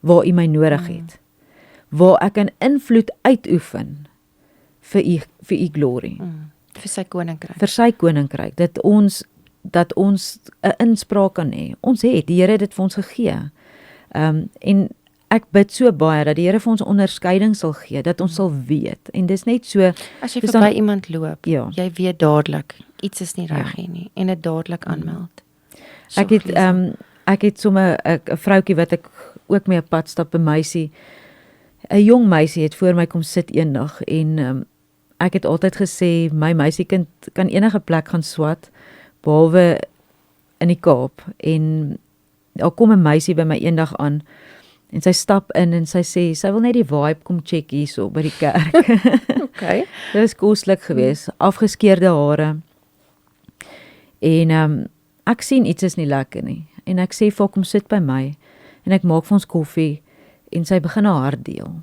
A: waar U my nodig het. Waar ek 'n invloed uitoefen vir U glorie.
B: Vir sy koninkryk.
A: Vir sy koninkryk, dat ons 'n inspraak kan hê. Ons het, die Here het dit vir ons gegee. En ek bid so baie dat die Here vir ons onderskeiding sal gee, dat ons sal weet. En dis net so,
B: as jy verby iemand loop, jy weet dadelik, iets is nie reg hier nie, en dit dadelik aanmeld. Ek het sommer 'n vroutjie wat ek ook mee op pad stap, 'n meisie, 'n jong meisie het voor my kom sit eendag en ek het altyd gesê, my meisiekind kan enige plek gaan swat, behalwe in die Kaap. En daar kom 'n meisie by my eendag aan, en sy stap in en sy sê, sy wil net die vibe kom check hierso by die kerk. Okay.
A: Dit was koslik geweest, afgeskeerde hare. En ek sien iets is nie lekker nie. En ek sê vir haar, kom sit by my, en ek maak vir ons koffie, en sy begin haar hart deel,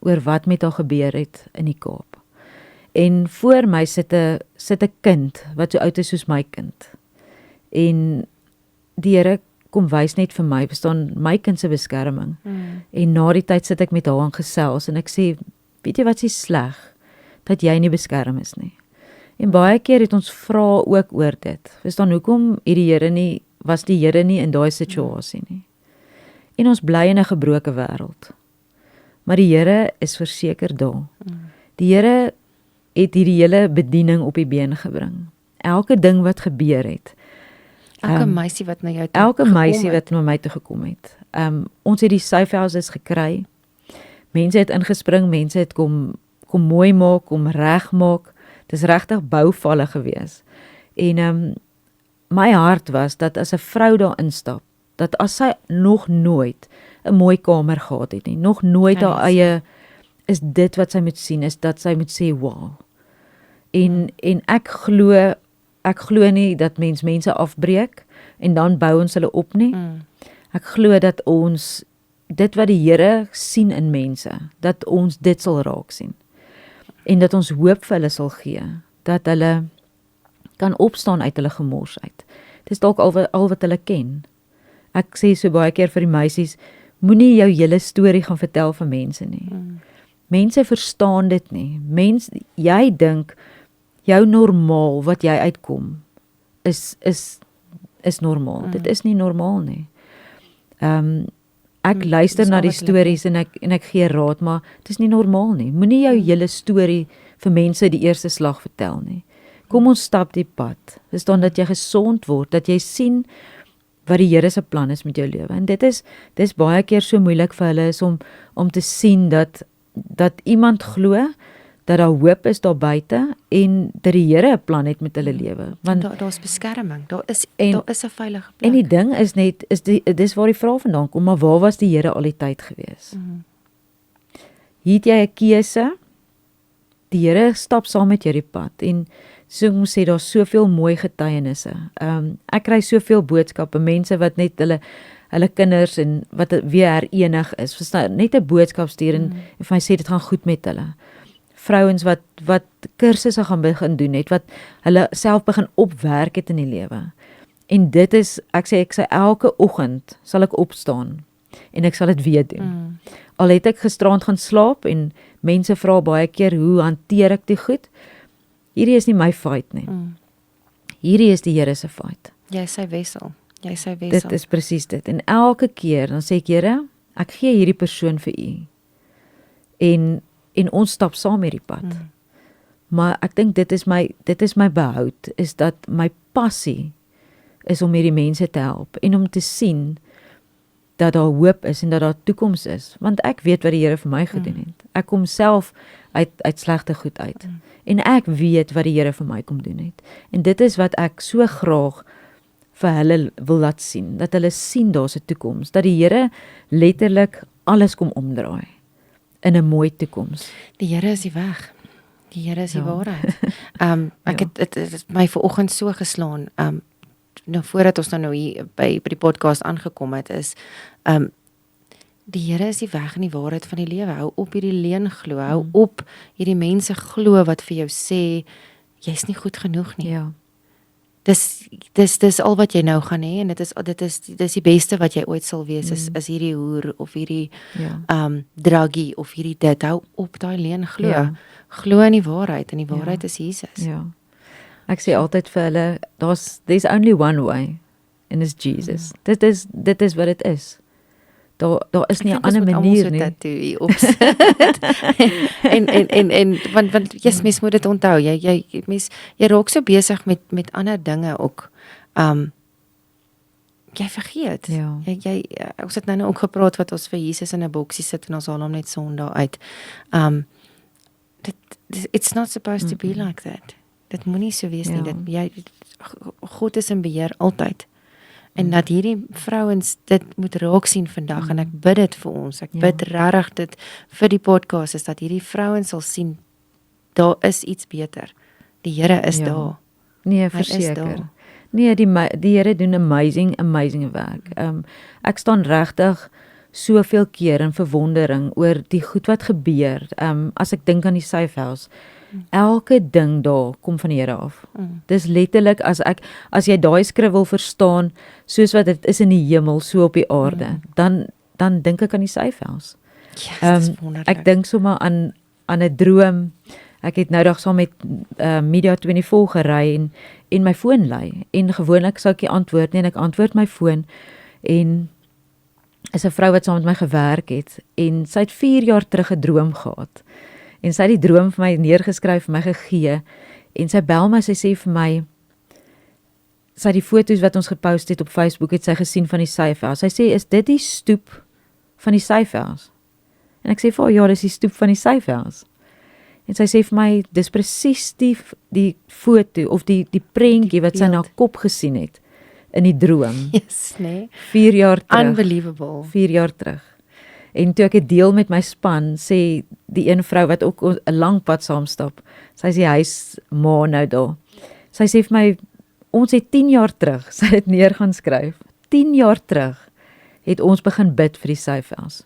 A: oor wat met haar gebeur het in die Kaap. En voor my sit 'n kind, wat so oud is soos my kind. En die Here kom wys net vir my, bestaan my kind se beskerming. En na die tyd sit ek met haar en gesels en ek sê, weet jy wat is sleg? Dat jy nie beskerm is nie. En baie keer het ons vra ook oor dit. Verstaan, hoekom was die Here nie in daai situasie nie. En ons bly in 'n gebroke wêreld. Maar die Here is verseker daar. Die Here het hierdie hele bediening op die been gebring. Elke ding wat gebeur het.
B: Elke meisie wat na jou toe
A: Elke
B: gekom
A: meisie
B: het.
A: wat na my toe gekom het. Ons het die safe houses gekry. Mense het ingespring, mense het kom mooi maak, kom reg maak. Dit is regtig bouvalle gewees. En my hart was dat as 'n vrou daar instap, dat as sy nog nooit 'n mooi kamer gehad het nie, nog nooit haar eie, is dit wat sy moet sien, is dat sy moet sê, wow. En ek glo nie dat mense afbreek en dan bou ons hulle op nie. Ek glo dat ons dit wat die Here sien in mense, dat ons dit sal raak sien. En dat ons hoop vir hulle sal gee, dat hulle kan opstaan uit hulle gemors uit. Dis dalk al wat hulle ken. Ek sê so baie keer vir die meisies, moenie jou hele storie gaan vertel vir mense nie. Mense verstaan dit nie. Jy dink jou normaal wat jy uitkom is normaal. Dit is nie normaal nie. Ek luister na die stories en ek gee raad, maar dit is nie normaal nie. Moenie jou hele storie vir mense die eerste slag vertel nie. Kom ons stap die pad. Dis dan dat jy gesond word, dat jy sien wat die Here se plan is met jou lewe. En dis baie keer so moeilik vir hulle is om te sien dat iemand glo dat daar hoop is daar buite en dat die Here 'n plan het met hulle lewe. Want
B: daar's beskerming. Daar is 'n veilige plek.
A: En die ding is net dis waar die vraag vandaan kom, maar waar was die Here al die tyd gewees? Hier het jy 'n keuse. Die Here stap saam met jou die pad en so ek moet sê daar's soveel mooi getuienisse. Ek kry soveel boodskappe, mense wat net hulle kinders en wat weer herenig is. Verstaan, net 'n boodskap stuur en vir my sê dit gaan goed met hulle. Vrouens wat kursusse gaan begin doen het, wat hulle self begin opwerk het in die lewe. En dit is, ek sê elke oggend sal ek opstaan en ek sal dit weer doen. Al het ek gisterand gaan slaap en mense vra baie keer hoe hanteer ek dit goed? Hierdie is nie my fight nie. Hierdie is die Here se fight.
B: Jy is sy wessel.
A: Dit is presies dit. En elke keer dan sê ek, Here, ek gee hierdie persoon vir u. En ons stap saam hierdie pad. Maar ek dink dit is my behoud, is dat my passie is om hierdie mense te help en om te sien dat daar hoop is en dat daar toekoms is. Want ek weet wat die Here vir my gedoen het. Ek kom self uit slegte goed uit. En ek weet wat die Here vir my kom doen het. En dit is wat ek so graag vir hulle wil laat sien. Dat hulle sien daar's 'n toekoms. Dat die Here letterlik alles kom omdraai in 'n mooi toekoms.
B: Die Here is die weg. Die Here is die waarheid. Ek het my vanoggend so geslaan. Nou voordat ons nou hier by die podcast aangekom het is die Here is die weg en die waarheid van die lewe. Hou op hierdie leuen glo. Hou op hierdie mense glo wat vir jou sê jy's nie goed genoeg nie.
A: Ja.
B: Dis al wat jy nou gaan hê en dit is die beste wat jy ooit sal wees is hierdie hoer of hierdie druggie of hierdie dit. Hou op daai leuen glo.
A: Ja.
B: Glo in die waarheid en die waarheid is Jesus.
A: Ja. Ek sê altyd vir hulle, there's only one way and it's Jesus. Dit is wat dit is. Daar is nie 'n ander manier nie.
B: Ek dink hier opsit. en want mens moet dit onthou. Jy raak so besig met ander dinge ook. Jy vergeet.
A: Ja.
B: Ons het nou ook gepraat wat ons vir Jesus in 'n boksie sit en ons haal hom net Sondag uit. It's not supposed to be like that. Dit moenie so wees nie. God is in beheer altyd. En dat hierdie vrouens dit moet raak sien vandag en ek bid dit vir ons. Ek bid regtig dit vir die podcast is dat hierdie vrouens sal sien daar is iets beter. Die Here is daar.
A: Nee, verseker. Nee, die Here doen amazing werk. Ek staan regtig soveel keer in verwondering oor die goed wat gebeur. As ek dink aan die Safe House, elke ding daar kom van die Here af. Dis letterlik as jy daai skrif wil verstaan, soos wat dit is in die hemel, so op die aarde, dan dink ek aan die Safe House.
B: Yes, dis wonderlik.
A: Ek dink sommer aan 'n droom. Ek het nou dag saam met Media 24 gery en my foon lui. En gewoonlik sou ek nie antwoord nie en ek antwoord my foon en is 'n vrou wat saam met my gewerk het en sy het 4 jaar terug 'n droom gehad. En sy het die droom vir my neergeskryf, vir my gegee en sy bel my, sy sê vir my, sy het die foto's wat ons gepost het op Facebook, het sy gesien van die Safe House. Sy sê, is dit die stoep van die Safe House? En ek sê vir haar, ja, dis die stoep van die Safe House. En sy sê vir my, dis presies die foto of die prentjie wat sy na kop gesien het in die droom.
B: Yes, nee.
A: 4 jaar terug.
B: Unbelievable.
A: 4 jaar terug. En toe ek het deel met my span, sê die een vrou wat ook 'n lang pad saamstap, sy sê hy's ma nou daar. Sy sê vir my, ons het 10 jaar terug, sy het neer gaan skryf, 10 jaar terug het ons begin bid vir die Safe House.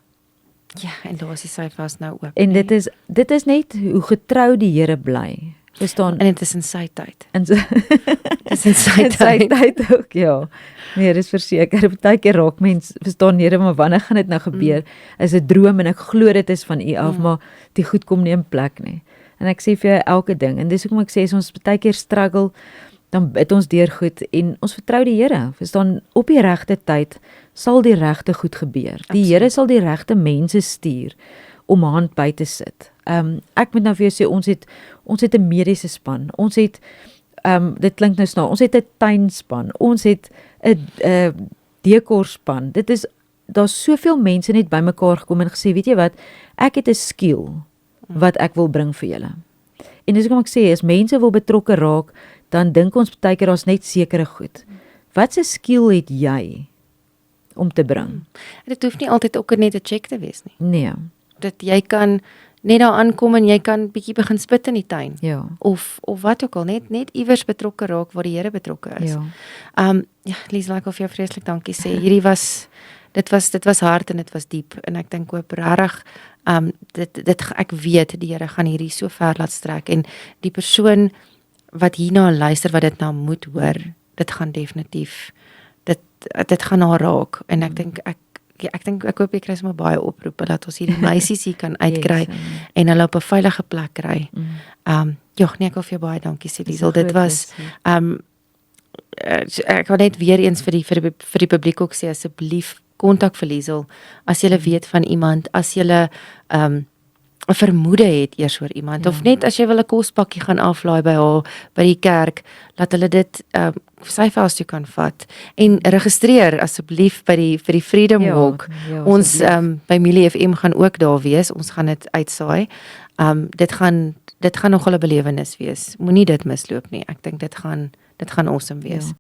B: Ja, en daar is die Safe House nou ook.
A: En dit is net hoe getrou die Here bly. Verstaan?
B: En dit is in sy tyd.
A: In sy
B: Dis in sy
A: in sy
B: tyd.
A: tyd ook, ja. Nee, dis verseker. Partykeer raak mens, verstaan Here, maar wanneer gaan dit nou gebeur? Is 'n droom en ek glo dit is van U af, maar die goed kom nie in plek nie. En ek sê vir jou elke ding. En dis hoekom ek sê as ons partykeer struggle, dan bid ons deur goed en ons vertrou die Here. Verstaan, op die regte tyd sal die regte goed gebeur. Die Here sal die regte mense stuur om hand by te sit. Ek moet nou vir jou sê, ons het 'n mediese span. Ons het dit klink nou snaaks. Ons het 'n tuinspan. Ons het 'n dekorspan. Daar's soveel mense net bymekaar gekom en gesê, weet jy wat? Ek het 'n skill wat ek wil bring vir julle. En dis hoekom ek sê, as mense wil betrokke raak, dan dink ons baie keer daar's net sekere goed. Wat 'n skill het jy om te bring?
B: Dit hoef nie altyd ook net 'n check te wees nie.
A: Nee.
B: Dat jy kan net daar aankom en jy kan bietjie begin spit in die tuin.
A: Ja.
B: Of wat ook al, net iewers betrokke raak waar die Here betrokke is.
A: Ja.
B: Ja, Liesel, ek wil vir jou vreeslik dankie sê. Dit was hard en dit was diep en ek dink ook regtig ek weet die Here gaan hierdie so ver laat strek en die persoon wat hierna luister wat dit nou moet hoor, dit gaan definitief dit gaan haar raak en ek dink ek hoop ek kry sommer baie oproepe dat ons hierdie meisies hier kan uitkry en hulle op 'n veilige plek kry. Ek wil vir jou baie dankie sê, Liesel. Dit was ek wil net weer eens vir die publiek ook sê, asseblief kontak vir Liesel as jy weet van iemand, as jy 'n vermoede het eers oor iemand, of net as jy wil 'n kospakkie gaan aflaai by haar by die kerk, laat hulle dit Safe House toe kan vat en registreer asseblief vir die Freedom Walk. Ons by Milie FM gaan ook daar wees. Ons gaan dit uitsaai. Dit gaan nogal 'n belewenis wees. Moenie dit misloop nie. Ek dink dit gaan awesome wees.